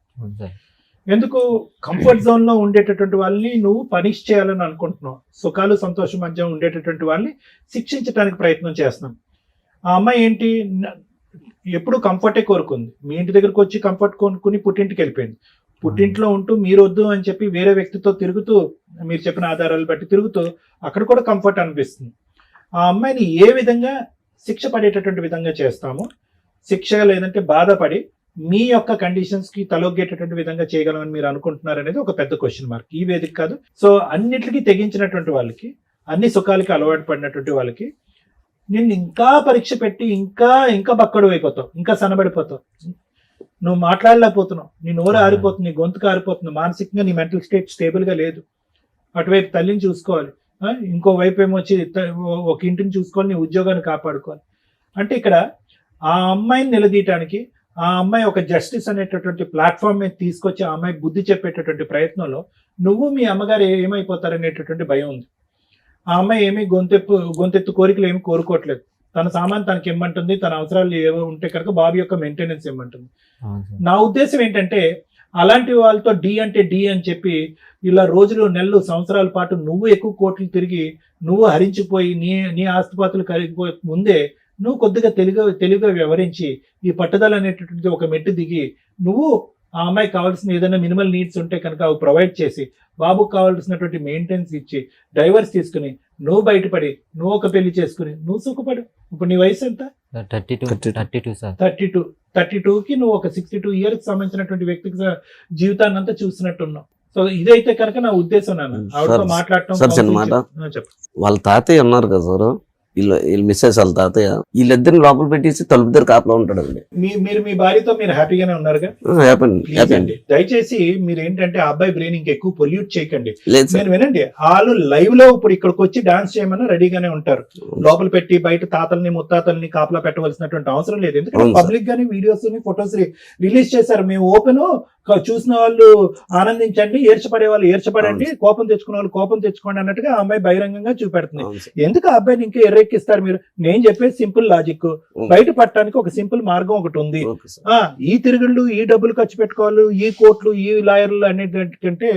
ఎందుకు కంఫర్ట్ జోన్ లో ఉండేటటువంటి వాళ్ళని నువ్వు పనిష్ చేయాలని అనుకుంటున్నావు, సుఖాలు సంతోషం మధ్య ఉండేటటువంటి వాళ్ళని శిక్షించడానికి ప్రయత్నం చేస్తున్నాం. ఆ అమ్మాయి ఏంటి, ఎప్పుడు కంఫర్టే కోరుకుంది. మీ ఇంటి దగ్గరకు వచ్చి కంఫర్ట్ కొనుక్కుని పుట్టింటికి వెళ్ళిపోయింది. పుట్టింట్లో ఉంటూ మీరు వద్దు అని చెప్పి వేరే వ్యక్తితో తిరుగుతూ, మీరు చెప్పిన ఆధారాలు బట్టి తిరుగుతూ అక్కడ కూడా కంఫర్ట్ అనిపిస్తుంది. ఆ అమ్మాయిని ఏ విధంగా శిక్ష పడేటటువంటి విధంగా చేస్తాము, శిక్ష లేదంటే బాధపడి మీ యొక్క కండిషన్స్ కి తలొగ్గేటటువంటి విధంగా చేయగలమని మీరు అనుకుంటున్నారు అనేది ఒక పెద్ద క్వశ్చన్ మార్క్. ఈ వేదిక కాదు. సో అన్నిటికీ తెగించినటువంటి వాళ్ళకి, అన్ని సుఖాలకి అలవాటు పడినటువంటి వాళ్ళకి నిన్ను ఇంకా పరీక్ష పెట్టి ఇంకా ఇంకా బక్కడు అయిపోతావు, ఇంకా సన్నబడిపోతావు, నువ్వు మాట్లాడలేకపోతున్నావు, నీ నోరు ఆరిపోతుంది, నీ గొంతుకు ఆరిపోతుంది, మానసికంగా నీ మెంటల్ స్టేట్ స్టేబుల్ గా లేదు. అటువైపు తల్లిని చూసుకోవాలి, ఇంకో వైపు ఏమొచ్చి ఒక ఇంటిని చూసుకోవాలి, నీ ఉద్యోగాన్ని కాపాడుకోవాలి. అంటే ఇక్కడ ఆ అమ్మాయిని నిలదీయటానికి, ఆ అమ్మాయి ఒక జస్టిస్ అనేటటువంటి ప్లాట్ఫామ్ మీద తీసుకొచ్చి ఆ అమ్మాయి బుద్ధి చెప్పేటటువంటి ప్రయత్నంలో నువ్వు మీ అమ్మగారు ఏమైపోతారనేటటువంటి భయం ఉంది. ఆ అమ్మాయి ఏమీ గొంతెత్తు కోరికలు ఏమి కోరుకోవట్లేదు. తన సామాన్ తనకి ఇమ్మంటుంది, తన అవసరాలు ఏవో ఉంటే కనుక బాబు యొక్క మెయింటెనెన్స్ ఇమ్మంటుంది. నా ఉద్దేశం ఏంటంటే అలాంటి వాళ్ళతో డి అంటే డి అని చెప్పి ఇలా రోజులు, నెలలు, సంవత్సరాల పాటు నువ్వు ఎక్కువ కోట్లు తిరిగి నువ్వు హరించిపోయి నీ ఆస్తిపాతులు కరిగిపోయే ముందే నువ్వు కొద్దిగా తెలివిగా వ్యవహరించి ఈ పట్టుదల అనేటటువంటి ఒక మెట్టు దిగి నువ్వు ఆ అమ్మాయికి కావాల్సిన ఏదైనా మినిమల్ నీడ్స్ ఉంటే కనుక అవి ప్రొవైడ్ చేసి, బాబుకు కావాల్సినటువంటి మెయింటెనెన్స్ ఇచ్చి, డైవర్స్ తీసుకుని నువ్వు బయటపడి నువ్వు ఒక పెళ్లి చేసుకుని నువ్వు సుఖపడు. ఇప్పుడు నీ వయసు ఎంత? 32కి నువ్వు ఒక 62 ఇయర్స్ సంబంధించినటువంటి వ్యక్తికి జీవితాన్ని అంతా చూసినట్టున్నావు. సో ఇదైతే కనుక నా ఉద్దేశం. నాన్న ఆవిడతో మాట్లాడటం. చెప్పు. వాళ్ళ తాతయ్య ఉన్నారు కదా సార్, వీళ్ళు మిస్సెస్ వాళ్ళ తాతయ్య, వీళ్ళిద్దరిని లోపల పెట్టేసి తలుపు దగ్గర కాపలా ఉంటాడండి. మీరు మీ భార్యతో మీరు హ్యాపీగానే ఉన్నారుగా? హ్యాపీ. దయచేసి మీరు ఏంటంటే ఆ అబ్బాయి బ్రెయిన్ ఇంకెక్కువ పొల్యూట్ చేయకండి. నేను వినండి, వాళ్ళు లైవ్ లో ఇప్పుడు ఇక్కడికి వచ్చి డాన్స్ చేయమన్నా రెడీగానే ఉంటారు. లోపల పెట్టి బయట తాతల్ని ముత్తాతల్ని కాపలా పెట్టవలసినటువంటి అవసరం లేదు. ఎందుకంటే పబ్లిక్ గానీ వీడియోస్ ఫొటోస్ రిలీజ్ చేశారు. మేము ఓపెన్, చూసిన వాళ్ళు ఆనందించండి, ఏర్చపడే వాళ్ళు ఏర్చపడండి, కోపం తెచ్చుకున్న వాళ్ళు కోపం తెచ్చుకోండి అన్నట్టుగా ఆ అమ్మాయి బహిరంగంగా చూపెడుతుంది. ఎందుకు ఆ అబ్బాయిని ఇంకా ఎర్రెక్కిస్తారు మీరు? నేను చెప్పేది సింపుల్ లాజిక్. బయట పట్టడానికి ఒక సింపుల్ మార్గం ఒకటి ఉంది. ఈ తిరుగుళ్ళు, ఈ డబ్బులు ఖర్చు పెట్టుకోవాలి, ఈ కోట్లు, ఈ లాయర్లు అనేటంటే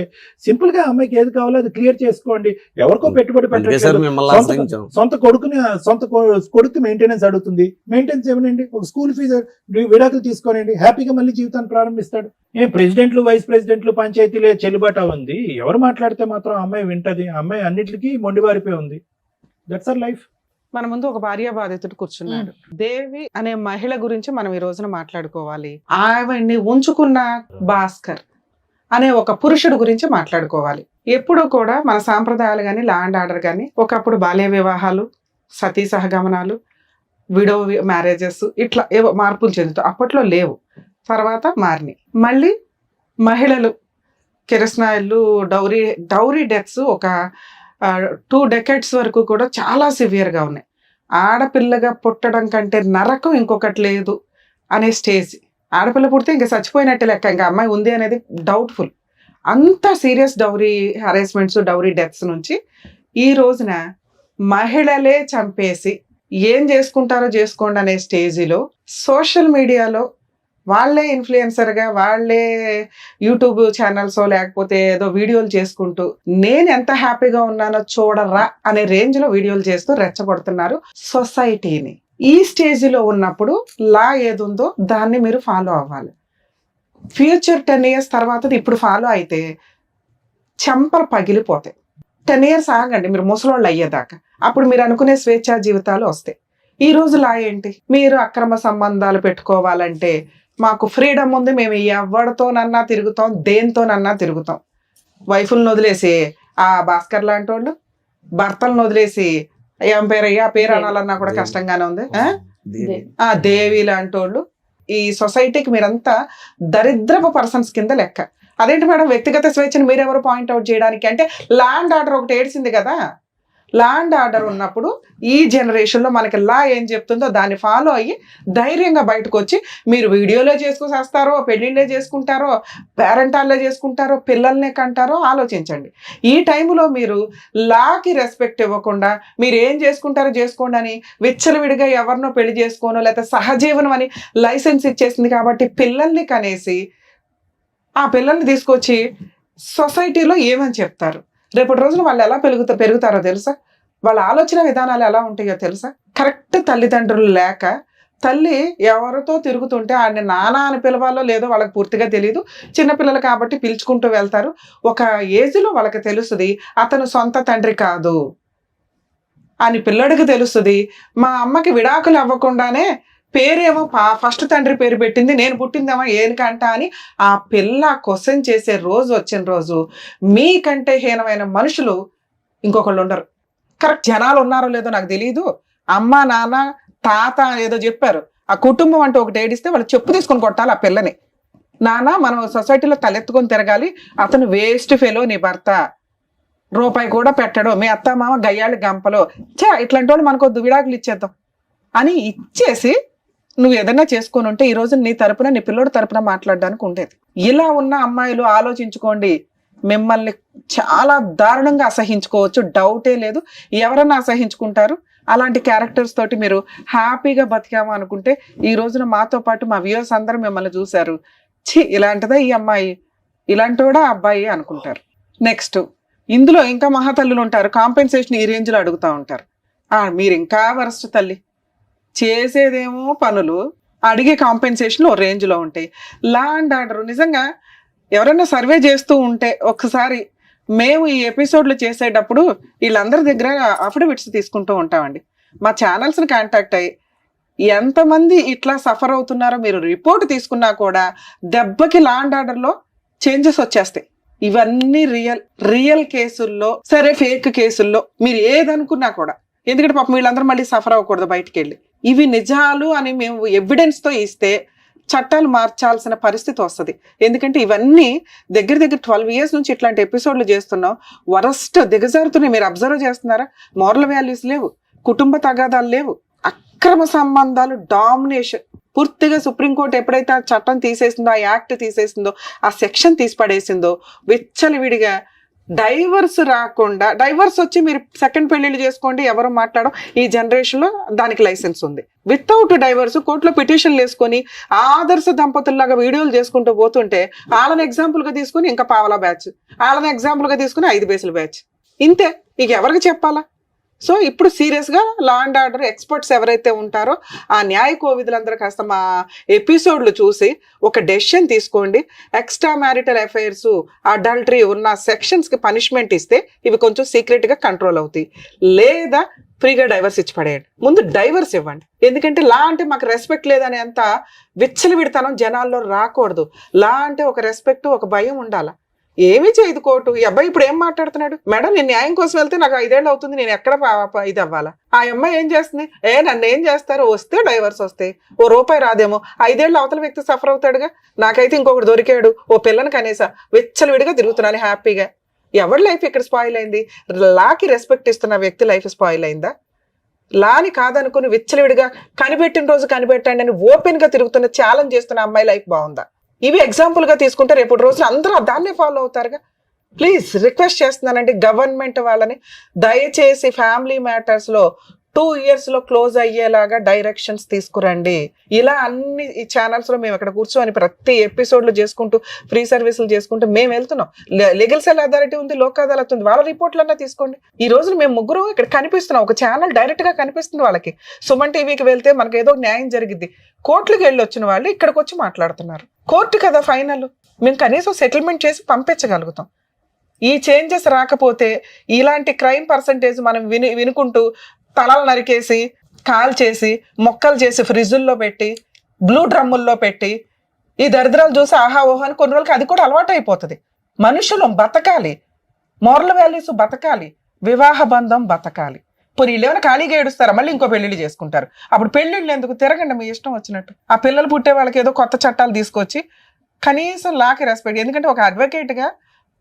సింపుల్ గా అమ్మాయికి ఏది కావాలో అది క్లియర్ చేసుకోండి. ఎవరికో పెట్టుబడి పెట్టండి. సొంత కొడుకు మెయింటెనెన్స్ అడుగుతుంది. మెయింటెనెన్స్ ఏమనండి, ఒక స్కూల్ ఫీజు విడాకులు తీసుకోనండి, హ్యాపీగా మళ్ళీ జీవితాన్ని ప్రారంభిస్తాడు. ప్రెసిడెంట్లు, వైస్ ప్రెసిడెంట్లు, పంచాయతీలే చెల్లుబాటు ఉంది. ఎవరు మాట్లాడితే మాత్రం అమ్మాయి వింటది. అమ్మాయి అన్నిటికీ మొండివారిపోయి ఉంది. That's our life. మన ముందు ఒక భార్య బాధితుడు కూర్చున్నాడు. దేవి అనే మహిళ గురించి మనం ఈ రోజున మాట్లాడుకోవాలి. ఆవిడ్ని ఉంచుకున్న భాస్కర్ అనే ఒక పురుషుడు గురించి మాట్లాడుకోవాలి. ఎప్పుడు కూడా మన సాంప్రదాయాలు కానీ, లా అండ్ ఆర్డర్ కానీ, ఒకప్పుడు బాల్య వివాహాలు, సతీ సహగమనాలు, విడో మ్యారేజెస్, ఇట్లా ఏవో మార్పులు చెందుతాయి. అప్పట్లో లేవు, తర్వాత మారినాయి. మళ్ళీ మహిళలు కిరసనాయిలు, డౌరీ డెత్స్ ఒక 2 decades వరకు కూడా చాలా సివియర్గా ఉన్నాయి. ఆడపిల్లగా పుట్టడం కంటే నరకం ఇంకొకటి లేదు అనే స్టేజ్. ఆడపిల్ల పుడితే ఇంకా చచ్చిపోయినట్టే లెక్క, ఇంకా అమ్మాయి ఉంది అనేది డౌట్ఫుల్. అంత serious dowry harassments, dowry deaths నుంచి ఈ రోజున మహిళలే చంపేసి ఏం చేసుకుంటారో చేసుకోండి అనే స్టేజిలో సోషల్ మీడియాలో వాళ్ళే ఇన్ఫ్లుయెన్సర్గా, వాళ్ళే యూట్యూబ్ ఛానల్స్ లేకపోతే ఏదో వీడియోలు చేసుకుంటూ నేను ఎంత హ్యాపీగా ఉన్నానో చూడరా అనే రేంజ్లో వీడియోలు చేస్తూ రెచ్చగొడుతున్నారు సొసైటీని. ఈ స్టేజ్లో ఉన్నప్పుడు లా ఏది ఉందో దాన్ని మీరు ఫాలో అవ్వాలి. ఫ్యూచర్ 10 years తర్వాత ఇప్పుడు ఫాలో అయితే చెంపలు పగిలిపోతాయి. 10 years ఆగండి మీరు ముసలోళ్ళు అయ్యేదాకా, అప్పుడు మీరు అనుకునే స్వేచ్ఛా జీవితాలు వస్తాయి. ఈ రోజు లా ఏంటి? మీరు అక్రమ సంబంధాలు పెట్టుకోవాలంటే మాకు ఫ్రీడమ్ ఉంది, మేము ఎవరితోనన్నా తిరుగుతాం, దేనితోనన్నా తిరుగుతాం. వైఫులను వదిలేసి ఆ భాస్కర్ లాంటి వాళ్ళు, భర్తలను వదిలేసి ఏం పేరయ్యా పేరు అనాలన్నా కూడా కష్టంగానే ఉంది. ఆ దేవి లాంటి వాళ్ళు. ఈ సొసైటీకి మీరంతా దరిద్రపు పర్సన్స్ కింద లెక్క. అదేంటి మేడం వ్యక్తిగత స్వేచ్ఛను మీరెవరు పాయింట్అవుట్ చేయడానికి? అంటే ల్యాండ్ ఆర్డర్ ఒకటి ఏడ్చింది కదా. ల్యాండ్ ఆర్డర్ ఉన్నప్పుడు ఈ జనరేషన్లో మనకి లా ఏం చెప్తుందో దాన్ని ఫాలో అయ్యి ధైర్యంగా బయటకు వచ్చి మీరు వీడియోలో చేసుకొస్తారో, పెళ్ళిళ్ళే చేసుకుంటారో, పేరెంటాల్లో చేసుకుంటారో, పిల్లల్నే కంటారో ఆలోచించండి. ఈ టైంలో మీరు లాకి రెస్పెక్ట్ ఇవ్వకుండా మీరు ఏం చేసుకుంటారో చేసుకోండి అని విచ్చలవిడిగా ఎవరినో పెళ్లి చేసుకోనో లేకపోతే సహజీవనం అని లైసెన్స్ ఇచ్చేసింది కాబట్టి పిల్లల్ని కనేసి ఆ పిల్లల్ని తీసుకొచ్చి సొసైటీలో ఏమని చెప్తారు? రేపటి రోజున వాళ్ళు ఎలా పెరుగుతారో తెలుసా? వాళ్ళ ఆలోచన విధానాలు ఎలా ఉంటాయో తెలుసా? కరెక్ట్ తల్లిదండ్రులు లేక తల్లి ఎవరితో తిరుగుతుంటే ఆయన నాన్న అని పిలవాలో లేదో వాళ్ళకి పూర్తిగా తెలియదు. చిన్నపిల్లలు కాబట్టి పిలుచుకుంటూ వెళ్తారు. ఒక ఏజ్లో వాళ్ళకి తెలుస్తుంది అతను సొంత తండ్రి కాదు అని పిల్లడికి తెలుస్తుంది. మా అమ్మకి విడాకులు అవ్వకుండానే పేరేమో ఫస్ట్ తండ్రి పేరు పెట్టింది, నేను పుట్టిందేమో ఏనికంట అని ఆ పిల్ల క్వశ్చన్ చేసే రోజు వచ్చిన రోజు మీకంటే హీనమైన మనుషులు ఇంకొకళ్ళు ఉండరు. కరెక్ట్ జనాలు ఉన్నారో లేదో నాకు తెలియదు. అమ్మ నాన్న తాత ఏదో చెప్పారు, ఆ కుటుంబం అంటే ఒకటి ఏడిస్తే వాళ్ళు చెప్పు తీసుకొని కొట్టాలి ఆ పిల్లని. నాన్న మనం సొసైటీలో తలెత్తుకొని తిరగాలి, అతను వేస్ట్ ఫెలో నీ భర్త, రూపాయి కూడా పెట్టడు, మీ అత్త మామ గయ్యాళి గంపలో, ఇట్లాంటి వాళ్ళు మనకొద్దు విడాకులు ఇచ్చేద్దాం అని ఇచ్చేసి నువ్వు ఏదైనా చేసుకొని ఉంటే ఈ రోజు నీ తరపున నీ పిల్లోడి తరపున మాట్లాడడానికి ఉండేది. ఇలా ఉన్న అమ్మాయిలు ఆలోచించుకోండి, మిమ్మల్ని చాలా దారుణంగా అసహించుకోవచ్చు, డౌటే లేదు. ఎవరన్నా అసహించుకుంటారు. అలాంటి క్యారెక్టర్స్ తోటి మీరు హ్యాపీగా బతికాము అనుకుంటే ఈ రోజున మాతో పాటు మా వ్యూవర్స్ అందరూ మిమ్మల్ని చూశారు, ఇలాంటిదా ఈ అమ్మాయి, ఇలాంటి కూడా అబ్బాయి అనుకుంటారు. నెక్స్ట్ ఇందులో ఇంకా మహాతల్లులు ఉంటారు, కాంపెన్సేషన్ ఈ రేంజ్లో అడుగుతూ ఉంటారు. మీరు ఇంకా వరస్ట్ తల్లి, చేసేదేమో పనులు, అడిగే కాంపెన్సేషన్ ఓ రేంజ్లో ఉంటాయి. లా అండ్ ఆర్డర్ నిజంగా ఎవరైనా సర్వే చేస్తూ ఉంటే ఒకసారి మేము ఈ ఎపిసోడ్లు చేసేటప్పుడు వీళ్ళందరి దగ్గర అఫిడవిట్స్ తీసుకుంటూ ఉంటామండి. మా ఛానల్స్ని కాంటాక్ట్ అయ్యి ఎంతమంది ఇట్లా సఫర్ అవుతున్నారో మీరు రిపోర్ట్ తీసుకున్నా కూడా దెబ్బకి లా అండ్ ఆర్డర్లో చేంజెస్ వచ్చేస్తాయి. ఇవన్నీ రియల్ కేసుల్లో, సరే ఫేక్ కేసుల్లో మీరు ఏదనుకున్నా కూడా, ఎందుకంటే పాపం వీళ్ళందరూ మళ్ళీ సఫర్ అవ్వకూడదు బయటికి వెళ్ళి. ఇవి నిజాలు అని మేము ఎవిడెన్స్తో ఇస్తే చట్టాలు మార్చాల్సిన పరిస్థితి వస్తుంది. ఎందుకంటే ఇవన్నీ దగ్గర 12 years నుంచి ఇట్లాంటి ఎపిసోడ్లు చేస్తున్నాం. వరస్ట్ దిగజారుతున్నాయి. మీరు అబ్జర్వ్ చేస్తున్నారా? మోరల్ వాల్యూస్ లేవు, కుటుంబ తగాదాలు లేవు, అక్రమ సంబంధాలు డామినేషన్. పూర్తిగా సుప్రీంకోర్టు ఎప్పుడైతే ఆ చట్టం తీసేసిందో, ఆ యాక్ట్ తీసేసిందో, ఆ సెక్షన్ తీసి పడేసిందో, విచ్చలవిడిగా డైవర్స్ రాకుండా, డైవర్స్ వచ్చి మీరు సెకండ్ పెళ్లిళ్ళు చేసుకోండి ఎవరు మాట్లాడడం, ఈ జనరేషన్లో దానికి లైసెన్స్ ఉంది. వితౌట్ డైవర్స్ కోర్టులో పిటిషన్లు వేసుకొని ఆదర్శ దంపతుల్లాగా వీడియోలు చేసుకుంటూ పోతుంటే వాళ్ళని ఎగ్జాంపుల్గా తీసుకుని ఇంకా పావలా బ్యాచ్, వాళ్ళని ఎగ్జాంపుల్గా తీసుకుని 5 బేసుల బ్యాచ్, ఇంతే. ఇక ఎవరికి చెప్పాలా? సో ఇప్పుడు సీరియస్గా లా అండ్ ఆర్డర్ ఎక్స్పర్ట్స్ ఎవరైతే ఉంటారో ఆ న్యాయ కోవిధులందరూ కాస్త మా ఎపిసోడ్లు చూసి ఒక డెసిషన్ తీసుకోండి. ఎక్స్ట్రా మ్యారిటల్ అఫైర్స్, అడల్టరీ ఉన్న సెక్షన్స్కి పనిష్మెంట్ ఇస్తే ఇవి కొంచెం సీక్రెట్గా కంట్రోల్ అవుతాయి. లేదా ఫ్రీగా డైవర్స్ ఇచ్చి పడేయండి. ముందు డైవర్స్ ఇవ్వండి. ఎందుకంటే లా అంటే మాకు రెస్పెక్ట్ లేదనే అంత విచ్చలవిడితనం జనాల్లో రాకూడదు. లా అంటే ఒక రెస్పెక్ట్, ఒక భయం ఉండాలి. ఏమీ చేయదు కోర్టు. ఈ అబ్బాయి ఇప్పుడు ఏం మాట్లాడుతున్నాడు? మేడం నేను న్యాయం కోసం వెళ్తే నాకు 5 ఏళ్ళు అవుతుంది, నేను ఎక్కడ ఇది అవ్వాలా? ఆ అమ్మాయి ఏం చేస్తుంది? నన్ను ఏం చేస్తారు? వస్తే డైవర్స్ వస్తాయి, ఓ రూపాయి రాదేమో, 5 ఏళ్ళు అవతల వ్యక్తి సఫర్ అవుతాడుగా. నాకైతే ఇంకొకటి దొరికాడు, ఓ పిల్లని కనీస విచ్చలవిడిగా తిరుగుతున్నాను హ్యాపీగా. ఎవరి లైఫ్ ఇక్కడ స్పాయిల్ అయింది? లాకి రెస్పెక్ట్ ఇస్తున్న వ్యక్తి లైఫ్ స్పాయిల్ అయిందా? లాని కాదనుకుని విచ్చలవిడిగా కనిపెట్టిన రోజు కనిపెట్టండి అని ఓపెన్ గా తిరుగుతున్న ఛాలెంజ్ చేస్తున్న అమ్మాయి లైఫ్ బాగుందా? ఇవి ఎగ్జాంపుల్ గా తీసుకుంటే రేపు రోజులు అందరూ దాన్నే ఫాలో అవుతారుగా. ప్లీజ్ రిక్వెస్ట్ చేస్తున్నానండి గవర్నమెంట్ వాళ్ళని, దయచేసి ఫ్యామిలీ మ్యాటర్స్ లో 2 years లో క్లోజ్ అయ్యేలాగా డైరెక్షన్స్ తీసుకురండి. ఇలా అన్ని ఈ ఛానల్స్ లో మేము ఇక్కడ కూర్చొని ప్రతి ఎపిసోడ్ లో చేసుకుంటూ ఫ్రీ సర్వీసులు చేసుకుంటూ మేము వెళ్తున్నాం. లీగల్ సెల్ అథారిటీ ఉంది, లోక్ అదాలత్ ఉంది, వాళ్ళ రిపోర్ట్లన్నా తీసుకోండి. ఈ రోజు మేము ముగ్గురు ఇక్కడ కనిపిస్తున్నాం, ఒక ఛానల్ డైరెక్ట్ గా కనిపిస్తుంది వాళ్ళకి. సుమన్ టీవీకి వెళ్తే మనకి ఏదో న్యాయం జరిగిద్ది. కోర్టులకు వెళ్ళి వచ్చిన వాళ్ళు ఇక్కడికి వచ్చి మాట్లాడుతున్నారు. కోర్టు కదా ఫైనల్, మేము కనీసం సెటిల్మెంట్ చేసి పంపించగలుగుతాం. ఈ చేంజెస్ రాకపోతే ఇలాంటి క్రైమ్ పర్సంటేజ్ మనం వినుకుంటూ తలలు నరికేసి, కాల్ చేసి, మొక్కలు చేసి ఫ్రిడ్జుల్లో పెట్టి, బ్లూ డ్రమ్ముల్లో పెట్టి ఈ దరిద్రాలు చూసి ఆహా ఓహో అని కొన్ని రోజులకి అది కూడా అలవాటు అయిపోతుంది. మనుషులు బతకాలి, మోరల్ వాల్యూస్ బతకాలి, వివాహ బంధం బతకాలి. పోనీ వీళ్ళేమైనా ఖాళీగా ఏడుస్తారా? మళ్ళీ ఇంకో పెళ్లిళ్ళు చేసుకుంటారు. అప్పుడు పెళ్లిళ్ళు ఎందుకు? తిరగండి మీ ఇష్టం వచ్చినట్టు. ఆ పిల్లలు పుట్టే వాళ్ళకి ఏదో కొత్త చట్టాలు తీసుకొచ్చి కనీసం లాకి రెస్పెక్ట్. ఎందుకంటే ఒక అడ్వకేట్గా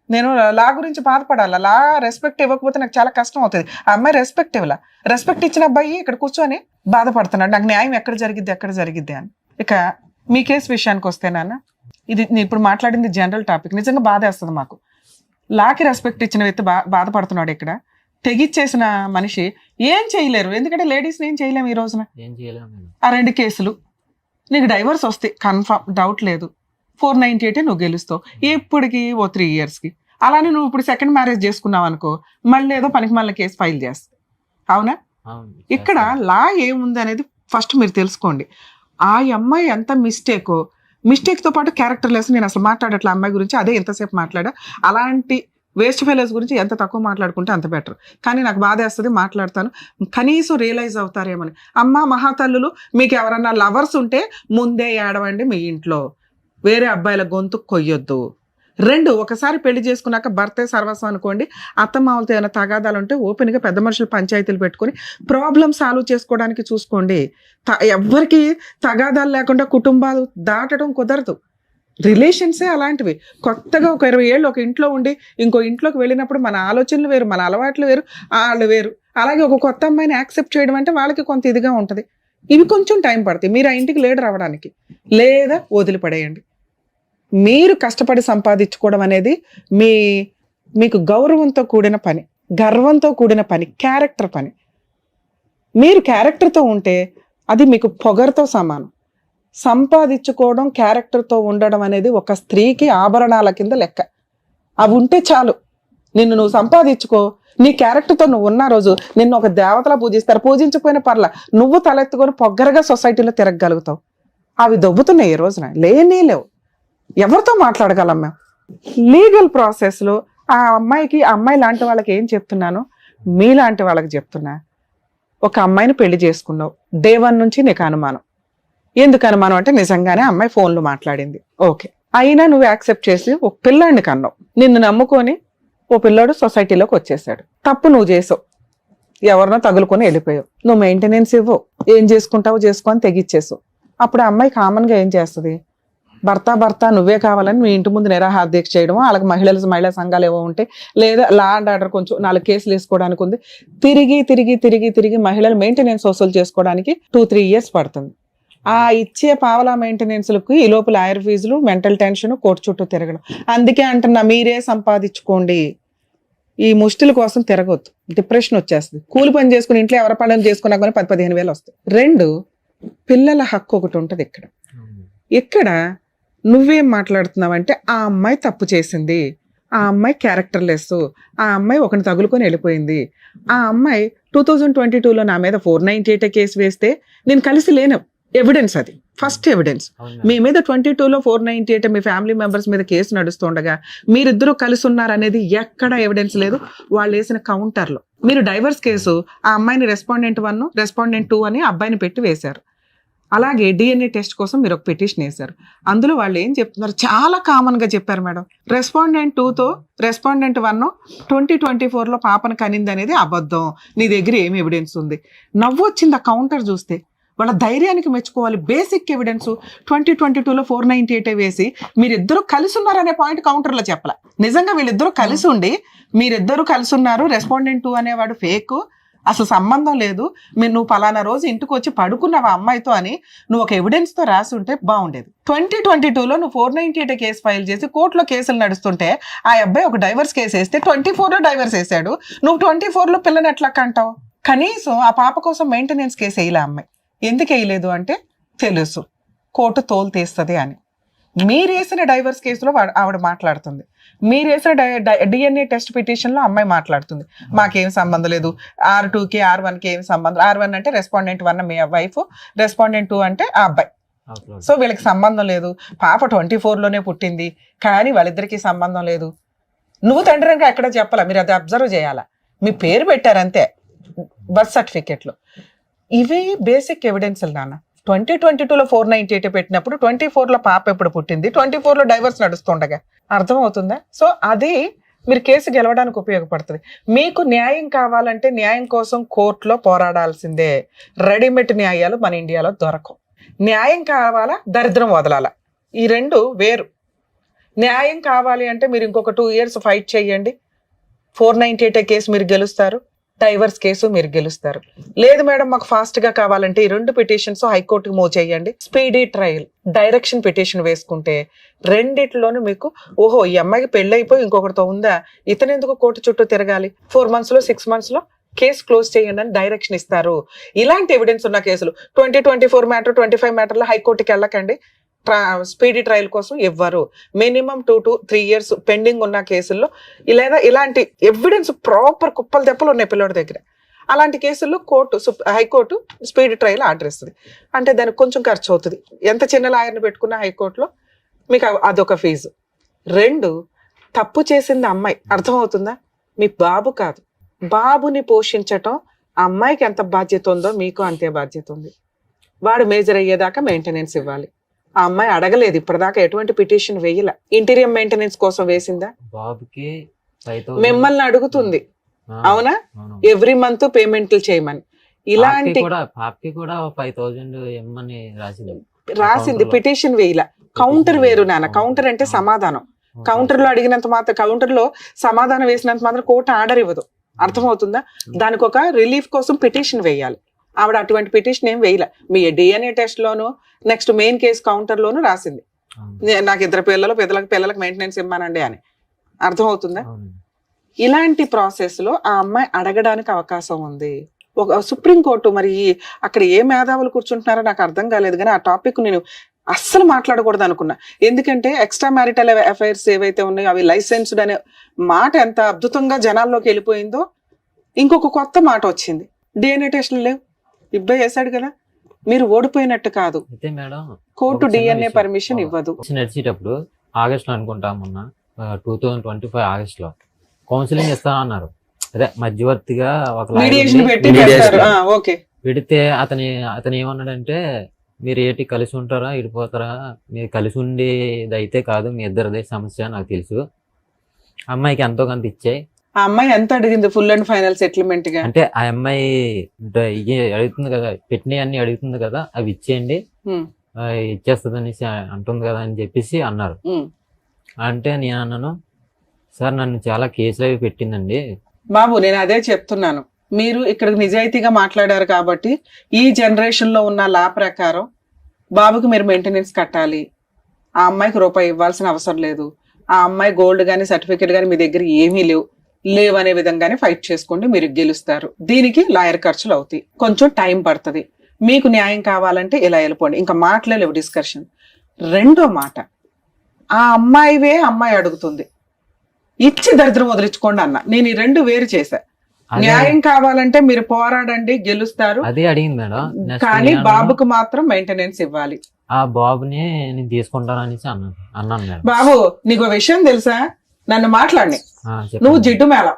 నేను లా గురించి బాధపడాలి. లా రెస్పెక్ట్ ఇవ్వకపోతే నాకు చాలా కష్టం అవుతుంది. ఆ అమ్మాయి రెస్పెక్ట్ ఇవ్వాల. రెస్పెక్ట్ ఇచ్చిన అబ్బాయి ఇక్కడ కూర్చొని బాధపడుతున్నాడు, నాకు న్యాయం ఎక్కడ జరిగిద్ది అని. ఇక మీ కేసు విషయానికి వస్తే నాన్న, ఇది నేను ఇప్పుడు మాట్లాడింది జనరల్ టాపిక్. నిజంగా బాధేస్తుంది మాకు. లాకి రెస్పెక్ట్ ఇచ్చిన వ్యక్తి బాధపడుతున్నాడు. ఇక్కడ తెగిచ్చేసిన మనిషి ఏం చేయలేరు, ఎందుకంటే లేడీస్ని ఏం చేయలేము ఈ రోజున. ఆ 2 కేసులు నీకు డైవర్స్ వస్తాయి కన్ఫర్మ్, డౌట్ లేదు. 498 నువ్వు గెలుస్తావు ఇప్పటికి ఓ 3 yearsకి. అలానే నువ్వు ఇప్పుడు సెకండ్ మ్యారేజ్ చేసుకున్నావు అనుకో, మళ్ళీ ఏదో పనికి మళ్ళీ కేసు ఫైల్ చేస్తావు. అవునా? ఇక్కడ లా ఏముంది అనేది ఫస్ట్ మీరు తెలుసుకోండి. ఆ అమ్మాయి ఎంత మిస్టేక్తో పాటు క్యారెక్టర్ లెస్. నేను అసలు మాట్లాడట్లే అమ్మాయి గురించి, అదే ఎంతసేపు మాట్లాడా. అలాంటి వేస్ట్ ఫెలోస్ గురించి ఎంత తక్కువ మాట్లాడుకుంటే అంత బెటర్. కానీ నాకు బాధ వేస్తుంది, మాట్లాడతాను. కనీసం రియలైజ్ అవుతారేమని. అమ్మ మహాతల్లులు, మీకు ఎవరన్నా లవర్స్ ఉంటే ముందే ఏడవండి మీ ఇంట్లో, వేరే అబ్బాయిల గొంతు కొయ్యొద్దు. 2, ఒకసారి పెళ్లి చేసుకున్నాక భర్తే సర్వస్వం అనుకోండి. అత్తమామలతో ఏమైనా తగాదాలు ఉంటే ఓపెన్గా పెద్ద మనుషులు పంచాయతీలు పెట్టుకొని ప్రాబ్లమ్ సాల్వ్ చేసుకోవడానికి చూసుకోండి. ఎవరికి తగాదాలు లేకుండా కుటుంబాలు దాటడం కుదరదు. రిలేషన్సే అలాంటివి. కొత్తగా ఒక 20 ఏళ్ళు ఒక ఇంట్లో ఉండి ఇంకో ఇంట్లోకి వెళ్ళినప్పుడు మన ఆలోచనలు వేరు, మన అలవాట్లు వేరు, వాళ్ళు వేరు. అలాగే ఒక కొత్త అమ్మాయిని యాక్సెప్ట్ చేయడం అంటే వాళ్ళకి కొంత ఇదిగా ఉంటుంది. ఇవి కొంచెం టైం పడుతుంది. మీరు ఆ ఇంటికి లీడర్ అవ్వడానికి, లేదా వదిలిపడేయండి. మీరు కష్టపడి సంపాదించుకోవడం అనేది మీకు గౌరవంతో కూడిన పని, గర్వంతో కూడిన పని, క్యారెక్టర్ పని. మీరు క్యారెక్టర్తో ఉంటే అది మీకు పొగరుతో సమానం. సంపాదించుకోవడం, క్యారెక్టర్తో ఉండడం అనేది ఒక స్త్రీకి ఆభరణాల కింద లెక్క. అవి ఉంటే చాలు. నువ్వు సంపాదించుకో, నీ క్యారెక్టర్తో నువ్వు ఉన్న రోజు నిన్ను ఒక దేవతలా పూజిస్తారు. పూజించకపోయిన పర్ల, నువ్వు తలెత్తుకొని పొగ్గరగా సొసైటీలో తిరగగలుగుతావు. అవి దొబ్బుతున్నాయి ఈ రోజున, లేవు. ఎవరితో మాట్లాడగలం మేము? లీగల్ ప్రాసెస్లో ఆ అమ్మాయి లాంటి వాళ్ళకి ఏం చెప్తున్నాను, మీలాంటి వాళ్ళకి చెప్తున్నా. ఒక అమ్మాయిని పెళ్లి చేసుకున్నావు, డే 1 నుంచి నీకు అనుమానం. ఎందుకు అనుమానం అంటే నిజంగానే అమ్మాయి ఫోన్లో మాట్లాడింది, ఓకే. అయినా నువ్వు యాక్సెప్ట్ చేసి ఒక పిల్లాడిని కన్నావు. నిన్ను నమ్ముకొని ఓ పిల్లాడు సొసైటీలోకి వచ్చేసాడు. తప్పు నువ్వు చేసావు, ఎవరినో తగులుకొని వెళ్ళిపోయావు. నువ్వు మెయింటెనెన్స్ ఇవ్వవు, ఏం చేసుకుంటావో చేసుకొని తెగిచ్చేసావు. అప్పుడు ఆ అమ్మాయి కామన్గా ఏం చేస్తుంది? భర్త నువ్వే కావాలని మీ ఇంటి ముందు నిరాహార దీక్ష చేయడము, వాళ్ళకి మహిళా సంఘాలు ఏవో ఉంటే, లేదా లా అండ్ ఆర్డర్ కొంచెం 4 కేసులు వేసుకోవడానికి ఉంది. తిరిగి మహిళలు మెయింటెనెన్స్ వసూలు చేసుకోవడానికి 2-3 years పడుతుంది. ఆ ఇచ్చే పావలా మెయింటెనెన్స్లకు ఈ లోపల లాయర్ ఫీజులు, మెంటల్ టెన్షన్, కోర్టు చుట్టూ తిరగడం. అందుకే అంటున్నా, మీరే సంపాదించుకోండి. ఈ ముష్టిల కోసం తిరగొద్దు, డిప్రెషన్ వచ్చేస్తుంది. కూలి పని చేసుకుని ఇంట్లో ఎవరి పనులు చేసుకున్నా కానీ 10-15 వేలు వస్తాయి. 2, పిల్లల హక్కు ఒకటి ఉంటుంది ఇక్కడ నువ్వేం మాట్లాడుతున్నావంటే ఆ అమ్మాయి తప్పు చేసింది, ఆ అమ్మాయి క్యారెక్టర్ లెస్, ఆ అమ్మాయి ఒకరిని తగులుకొని వెళ్ళిపోయింది. ఆ అమ్మాయి 2022లో నా మీద 498 కేసు వేస్తే నేను కలిసి లేను. ఎవిడెన్స్, అది ఫస్ట్ ఎవిడెన్స్. మీ మీద 22లో 498 మీ ఫ్యామిలీ మెంబర్స్ మీద కేసు నడుస్తుండగా మీరిద్దరూ కలిసి ఉన్నారనేది ఎక్కడ ఎవిడెన్స్ లేదు. వాళ్ళు వేసిన కౌంటర్లో మీరు డైవర్స్ కేసు ఆ అమ్మాయిని రెస్పాండెంట్ 1, రెస్పాండెంట్ 2 అని అబ్బాయిని పెట్టి వేశారు. అలాగే DNA టెస్ట్ కోసం మీరు ఒక పిటిషన్ వేశారు. అందులో వాళ్ళు ఏం చెప్తున్నారు, చాలా కామన్గా చెప్పారు మేడం. రెస్పాండెంట్ 2తో రెస్పాండెంట్ 1 2024లో పాపను కనింది అనేది అబద్ధం, నీ దగ్గర ఏమి ఎవిడెన్స్ ఉంది? నవ్వు వచ్చింది ఆ కౌంటర్ చూస్తే. వాళ్ళ ధైర్యానికి మెచ్చుకోవాలి. బేసిక్ ఎవిడెన్స్ 2022లో 498 వేసి మీరిద్దరూ కలిసి ఉన్నారనే పాయింట్ కౌంటర్లో చెప్పాల. నిజంగా వీళ్ళిద్దరూ కలిసి ఉండి మీరిద్దరూ కలిసి ఉన్నారు, రెస్పాండెంట్ 2 అనేవాడు ఫేక్, అసలు సంబంధం లేదు, నువ్వు పలానా రోజు ఇంటికి వచ్చి పడుకున్నావు ఆ అమ్మాయితో అని నువ్వు ఒక ఎవిడెన్స్ తో రాసి ఉంటే బాగుండేది. 2022లో నువ్వు 498 కేసు ఫైల్ చేసి కోర్టులో కేసులు నడుస్తుంటే ఆ అబ్బాయి ఒక డైవర్స్ కేసు వేస్తే 24లో డైవర్స్ వేసాడు, నువ్వు 24లో పిల్లని ఎట్లా కంటావు? కనీసం ఆ పాప కోసం మెయింటెనెన్స్ కేసు వేయలే అమ్మాయి. ఎందుకు వేయలేదు అంటే తెలుసు కోర్టు తోలు తీస్తుంది అని. మీరు వేసిన డైవర్స్ కేసులో ఆవిడ మాట్లాడుతుంది, మీరు వేసిన డిఎన్ఏ టెస్ట్ పిటిషన్ లో అమ్మాయి మాట్లాడుతుంది, మాకేం సంబంధం లేదు, R2కి R1కి ఏం సంబంధం. R1 అంటే రెస్పాండెంట్ 1 మీ వైఫ్, రెస్పాండెంట్ 2 అంటే ఆ అబ్బాయి. సో వీళ్ళకి సంబంధం లేదు, పాప 24లోనే పుట్టింది కానీ వాళ్ళిద్దరికి సంబంధం లేదు. నువ్వు తండ్రిగా ఎక్కడ చెప్పాలా, మీరు అది అబ్జర్వ్ చేయాలా, మీ పేరు పెట్టారంతే బర్త్ సర్టిఫికేట్లో. ఇవి బేసిక్ ఎవిడెన్స్లు నాన్న. 2022లో 498 పెట్టినప్పుడు 24లో పాప ఎప్పుడు పుట్టింది, 24లో డైవర్స్ నడుస్తుండగా, అర్థమవుతుందా? సో అది మీరు కేసు గెలవడానికి ఉపయోగపడుతుంది. మీకు న్యాయం కావాలంటే న్యాయం కోసం కోర్టులో పోరాడాల్సిందే. రెడీమేడ్ న్యాయాలు మన ఇండియాలో దొరకవు. న్యాయం కావాలా, దరిద్రం వదలాలా, ఈ రెండు వేరు. న్యాయం కావాలి అంటే మీరు ఇంకొక 2 years ఫైట్ చేయండి, 498 కేసు మీరు గెలుస్తారు, డైవర్స్ కేసు మీరు గెలుస్తారు. లేదు మేడం మాకు ఫాస్ట్ గా కావాలంటే ఈ 2 పిటిషన్స్ హైకోర్టుకి మూవ్ చేయండి, స్పీడీ ట్రయల్ డైరెక్షన్ పిటిషన్ వేసుకుంటే రెండిట్లోనూ మీకు ఓహో ఈ అమ్మాయికి పెళ్ళైపోయి ఇంకొకరితో ఉందా, ఇతను ఎందుకు కోర్టు చుట్టూ తిరగాలి, 4 months లో 6 months లో కేసు క్లోజ్ చేయండి అని డైరెక్షన్ ఇస్తారు. ఇలాంటి ఎవిడెన్స్ ఉన్న కేసులు 2024 మ్యాటర్ 25 మ్యాటర్లో హైకోర్టుకి వెళ్ళకండి, స్పీడీ ట్రయల్ కోసం ఇవ్వరు. మినిమం 2 to 3 years పెండింగ్ ఉన్న కేసుల్లో లేదా ఇలాంటి ఎవిడెన్స్ ప్రాపర్ కుప్పలు తెప్పలు ఉన్నాయి పిల్లడి దగ్గర, అలాంటి కేసుల్లో హైకోర్టు స్పీడీ ట్రయల్ ఆర్డర్ ఇస్తుంది. అంటే దానికి కొంచెం ఖర్చు అవుతుంది, ఎంత చిన్న లాయర్ని పెట్టుకున్న హైకోర్టులో మీకు అదొక ఫీజు. 2, తప్పు చేసింది అమ్మాయి, అర్థమవుతుందా, మీ బాబు కాదు. బాబుని పోషించటం అమ్మాయికి ఎంత బాధ్యత ఉందో మీకు అంతే బాధ్యత ఉంది. వాడు మేజర్ అయ్యేదాకా మెయింటెనెన్స్ ఇవ్వాలి. ఆ అమ్మాయి అడగలేదు ఇప్పటిదాకా, ఎటువంటి పిటిషన్ వేయలే. ఇంటీరియర్ మెయింటెనెన్స్ కోసం వేసిందా? బాబుకి మిమ్మల్ని అడుగుతుంది, అవునా, ఎవ్రీ మంత్ పేమెంట్లు చేయమని. ఇలాంటి పాపకి కూడా 5,000 ఇమ్మని రాసింది, పిటిషన్ వేయలే. కౌంటర్ వేరు నాన్న, కౌంటర్ అంటే సమాధానం. కౌంటర్ లో అడిగినంత మాత్రం, కౌంటర్ లో సమాధానం వేసినంత మాత్రం కోర్టు ఆర్డర్ ఇవ్వదు, అర్థమవుతుందా? దానికి ఒక రిలీఫ్ కోసం పిటిషన్ వేయాలి. ఆవిడ అటువంటి పిటిషన్ ఏం వేయలే. మీ డిఎన్ఏ టెస్ట్ లోను నెక్స్ట్ మెయిన్ కేసు కౌంటర్ లోను రాసింది, నాకు 2 పిల్లలకు మెయింటెనెన్స్ ఇమ్మానండి అని, అర్థమవుతుందా? ఇలాంటి ప్రాసెస్ లో ఆ అమ్మాయి అడగడానికి అవకాశం ఉంది. ఒక సుప్రీంకోర్టు మరి అక్కడ ఏ మేధావులు కూర్చుంటున్నారో నాకు అర్థం కాలేదు, కానీ ఆ టాపిక్ నేను అస్సలు మాట్లాడకూడదు అనుకున్నా. ఎందుకంటే ఎక్స్ట్రా మ్యారిటల్ అఫైర్స్ ఏవైతే ఉన్నాయో అవి లైసెన్స్డ్ అనే మాట ఎంత అద్భుతంగా జనాల్లోకి వెళ్ళిపోయిందో, ఇంకొక కొత్త మాట వచ్చింది, డిఎన్ఏ టెస్టులు లేవు, ఇబ్బంది చేశాడు కదా, మీరు ఓడిపోయినట్టు కాదు. అయితే మేడం కోర్టు డిఎన్ఏ పర్మిషన్ ఇవ్వదు. నడిచేటప్పుడు ఆగస్ట్ లో అనుకుంటా, మొన్న 2025 ఆగస్ట్ లో కౌన్సిలింగ్ ఇస్తానన్నారు, అదే మధ్యవర్తిగా ఒక పెడితే అతను ఏమన్నాడంటే, మీరు ఏంటి కలిసి ఉంటారా విడిపోతారా, మీరు కలిసి ఉండేది అయితే కాదు, మీ ఇద్దరిదే సమస్య నాకు తెలుసు, అమ్మాయికి ఎంతో కొంత ఇచ్చాయి. ఆ అమ్మాయి ఎంత అడిగింది ఫుల్ అండ్ ఫైనల్ సెటిల్మెంట్ గా? అంటే ఆ అమ్మాయి అడుగుతుంది కదా, పెట్టినవి అన్ని అడుగుతుంది కదా, అవి ఇచ్చేయండి ఇచ్చేస్తుంది అనేసి అంటుంది కదా అని చెప్పేసి అన్నారు. అంటే నేను అన్నాను, సార్ నన్ను చాలా కేసులు అవి పెట్టిందండి. బాబు నేను అదే చెప్తున్నాను, మీరు ఇక్కడ నిజాయితీగా మాట్లాడారు కాబట్టి ఈ జనరేషన్ లో ఉన్న లా ప్రకారం బాబుకి మీరు మెయింటెనెన్స్ కట్టాలి, ఆ అమ్మాయికి రూపాయి ఇవ్వాల్సిన అవసరం లేదు, ఆ అమ్మాయి గోల్డ్ గానీ సర్టిఫికేట్ గానీ మీ దగ్గర ఏమీ లేవు అనే విధంగానే ఫైట్ చేసుకోండి, మీరు గెలుస్తారు. దీనికి లాయర్ ఖర్చులు అవుతాయి, కొంచెం టైం పడుతుంది. మీకు న్యాయం కావాలంటే ఇలా వెళ్ళిపోండి, ఇంకా మాట్లాడలేవు డిస్కషన్. 2వ మాట, ఆ అమ్మాయి అడుగుతుంది, ఇచ్చి దరిద్రం వదిలించుకోండి అన్న. నేను ఈ 2 వేరు చేశా. న్యాయం కావాలంటే మీరు పోరాడండి, గెలుస్తారు, అదే అడిగింది మేడం. కానీ బాబుకు మాత్రం మెయింటెనెన్స్ ఇవ్వాలి. ఆ బాబుని నేను తీసుకుంటాను అనేసి అన్నాను మేడం. బాబు నీకు విషయం తెలుసా, నన్ను మాట్లాడి నువ్వు జిడ్డు మేళం,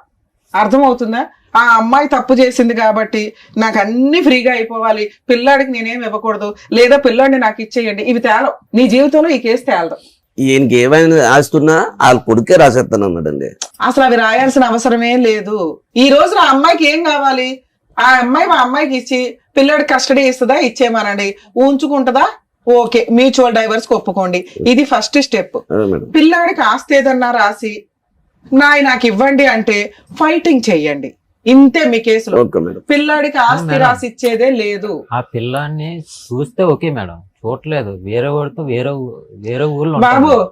అర్థమవుతుందా? ఆ అమ్మాయి తప్పు చేసింది కాబట్టి నాకు అన్ని ఫ్రీగా అయిపోవాలి, పిల్లాడికి నేనేం ఇవ్వకూడదు, లేదా పిల్లాడిని నాకు ఇచ్చేయండి, ఇవి తేలం. నీ జీవితంలో ఈ కేసు తేలదు. ఈయనకి ఏమైనా ఆస్తున్నా వాళ్ళ కొడుకే రాసేస్తాను అన్నాడండి. అసలు అవి రాయాల్సిన అవసరమే లేదు. ఈ రోజు ఆ అమ్మాయికి ఏం కావాలి, ఆ అమ్మాయికి ఇచ్చి పిల్లాడికి కస్టడీ ఇస్తుందా, ఇచ్చేయమనండి, ఉంచుకుంటుందా, ఓకే, మ్యూచువల్ డైవర్స్ ఒప్పుకోండి. ఇది ఫస్ట్ స్టెప్. పిల్లాడికి ఆస్తి ఏదన్నా రాసి నాకు ఇవ్వండి అంటే ఫైటింగ్ చెయ్యండి. ఇంతే మీ కేసులో. Okay madam. పిల్లాడికి ఆస్తి మేడం. రాసి ఇచ్చేదే లేదు. ఆ పిల్లాన్ని చూస్తే ఓకే మేడం, చూడలేదు. వేరే వాడితో వేరే ఊర్లో బాబు ఉంటాడు.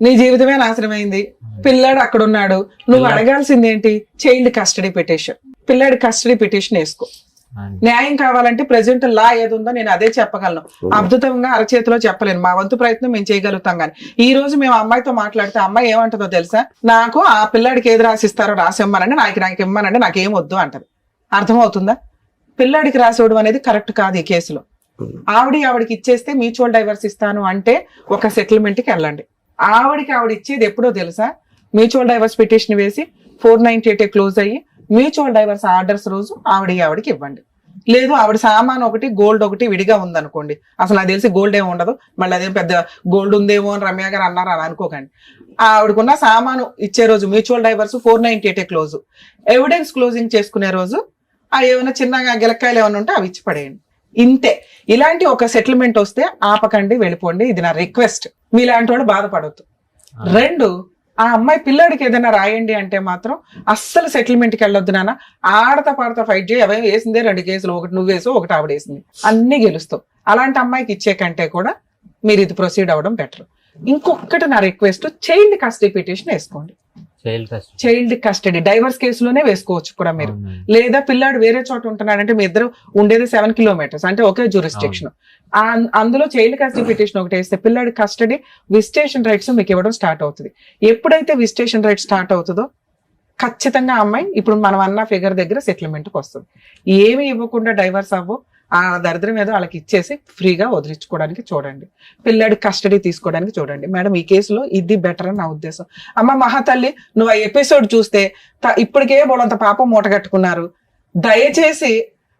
నీ జీవితమే నాశనమైంది. పిల్లాడు అక్కడ ఉన్నాడు, నువ్వు అడగాల్సింది ఏంటి? Child custody petition. పిల్లాడి కస్టడీ పిటిషన్ వేసుకో. అండి. న్యాయం కావాలంటే ప్రెసెంట్ లా ఏది ఉందో నేను అదే చెప్పగలను. అద్భుతంగా అరచేతిలో చెప్పలేను. మా వంతు ప్రయత్నం మేము చేయగలుగుతాం. కానీ ఈ రోజు మేము అమ్మాయితో మాట్లాడితే అమ్మాయి ఏమంటుందో తెలుసా? నాకు ఆ పిల్లాడికి ఏది రాసిస్తారో రాసిమ్మనండి, నాకు ఇమ్మనండి, నాకేం వద్దు అంటది. అర్థమవుతుందా? పిల్లాడికి రాసివ్వడం అనేది కరెక్ట్ కాదు ఈ కేసులో. ఆవిడికి ఇచ్చేస్తే మ్యూచువల్ డైవర్స్ ఇస్తాను అంటే ఒక సెటిల్మెంట్ కి వెళ్ళండి. ఆవిడ ఇచ్చేది ఎప్పుడో తెలుసా? మ్యూచువల్ డైవర్స్ పిటిషన్ వేసి 498 క్లోజ్ అయ్యి మ్యూచువల్ డైవర్స్ ఆర్డర్స్ రోజు ఆవిడకి ఇవ్వండి. లేదు ఆవిడ సామాన్ ఒకటి గోల్డ్ ఒకటి విడిగా ఉందనుకోండి, అసలు నాకు తెలిసి గోల్డ్ ఏమి ఉండదు, మళ్ళీ అదేం పెద్ద గోల్డ్ ఉందేమో అని రమ్య గారు అన్నారు అని అనుకోకండి. ఆవిడకున్న సామాను ఇచ్చే రోజు mutual divorce 498 close. Evidence closing చేసుకునే రోజు ఆ ఏమైనా చిన్నగా గిలక్కాయలు ఏమైనా ఉంటే అవి ఇచ్చి పడేయండి. ఇంతే. ఇలాంటి ఒక సెటిల్మెంట్ వస్తే ఆపకండి, వెళ్ళిపోండి. ఇది నా రిక్వెస్ట్. మీలాంటి వాడు బాధపడవద్దు. 2, ఆ అమ్మాయి పిల్లాడికి ఏదైనా రాయండి అంటే మాత్రం అస్సలు సెటిల్మెంట్కి వెళ్ళొద్దు నాన్న. ఆడతా పాడతా ఫైట్ చేయి. అవే వేసిందే 2 కేసులు, ఒకటి నువ్వు వేసావు, ఒకటి ఆవిడ వేసింది, అన్ని గెలుస్తావు. అలాంటి అమ్మాయికి ఇచ్చే కంటే కూడా మీరు ఇది ప్రొసీడ్ అవ్వడం బెటర్. ఇంకొకటి నా రిక్వెస్ట్, చైల్డ్ కస్టడీ పిటిషన్ వేసుకోండి. చైల్డ్ కస్టడీ డైవర్స్ కేసులోనే వేసుకోవచ్చు కూడా మీరు. లేదా పిల్లాడు వేరే చోట ఉంటున్నాడంటే మీ ఇద్దరు ఉండేది 7 కిలోమీటర్స్ అంటే ఒకే జ్యూరిస్డిక్షన్, అందులో చైల్డ్ కస్టడీ పిటిషన్ ఒకటి వేస్తే పిల్లాడి కస్టడీ విజిటేషన్ రైట్స్ మీకు ఇవ్వడం స్టార్ట్ అవుతుంది. ఎప్పుడైతే విజిటేషన్ రైట్ స్టార్ట్ అవుతుందో ఖచ్చితంగా అమ్మాయి ఇప్పుడు మనం అన్న ఫిగర్ దగ్గర సెటిల్మెంట్కి వస్తుంది. ఏమి ఇవ్వకుండా డైవర్స్ అవ్వు, ఆ దరిద్రం ఏదో వాళ్ళకి ఇచ్చేసి ఫ్రీగా వదిలించుకోవడానికి చూడండి. పిల్లాడి కస్టడీ తీసుకోవడానికి చూడండి. మేడం ఈ కేసులో ఇది బెటర్ అని నా ఉద్దేశం. అమ్మ మహాతల్లి, నువ్వు ఆ ఎపిసోడ్ చూస్తే ఇప్పటికే బోడంత పాపం మూట కట్టుకున్నారు. దయచేసి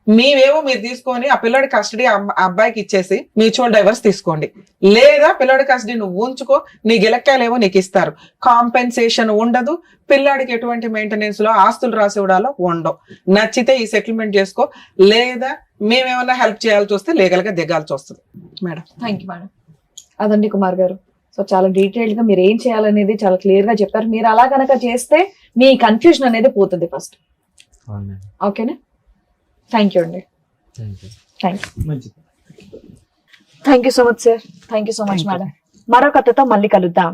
మీవేవో మీరు తీసుకొని ఆ పిల్లాడి కస్టడీ అబ్బాయికి ఇచ్చేసి మ్యూచువల్ డైవర్స్ తీసుకోండి. లేదా పిల్లాడి కస్టడీ నువ్వు ఉంచుకో, నీ గిలక్కాయలేవో నీకు ఇస్తారు. కాంపెన్సేషన్ ఉండదు. పిల్లాడికి ఎటువంటి మెయింటెనెన్స్ లో ఆస్తులు రాసి ఇవ్వడాలో ఉండవు. నచ్చితే ఈ సెటిల్మెంట్ చేసుకో, లేదా మేమేమన్నా హెల్ప్ చేయాల్సి వస్తే లీగల్ గా దిగాల్సి వస్తుంది. Madam thank you madam. అదండి కుమార్ గారు. సో చాలా డీటెయిల్డ్ గా మీరు ఏం చేయాలనేది చాలా క్లియర్ గా చెప్పారు. మీరు అలా కనుక చేస్తే మీ కన్ఫ్యూజన్ అనేది పోతుంది ఫస్ట్. ఓకేనా? థ్యాంక్ యూ అండి. మంచిది. Thank you so much sir. Thank you so much madam. మరో కథతో మళ్ళీ కలుద్దాం.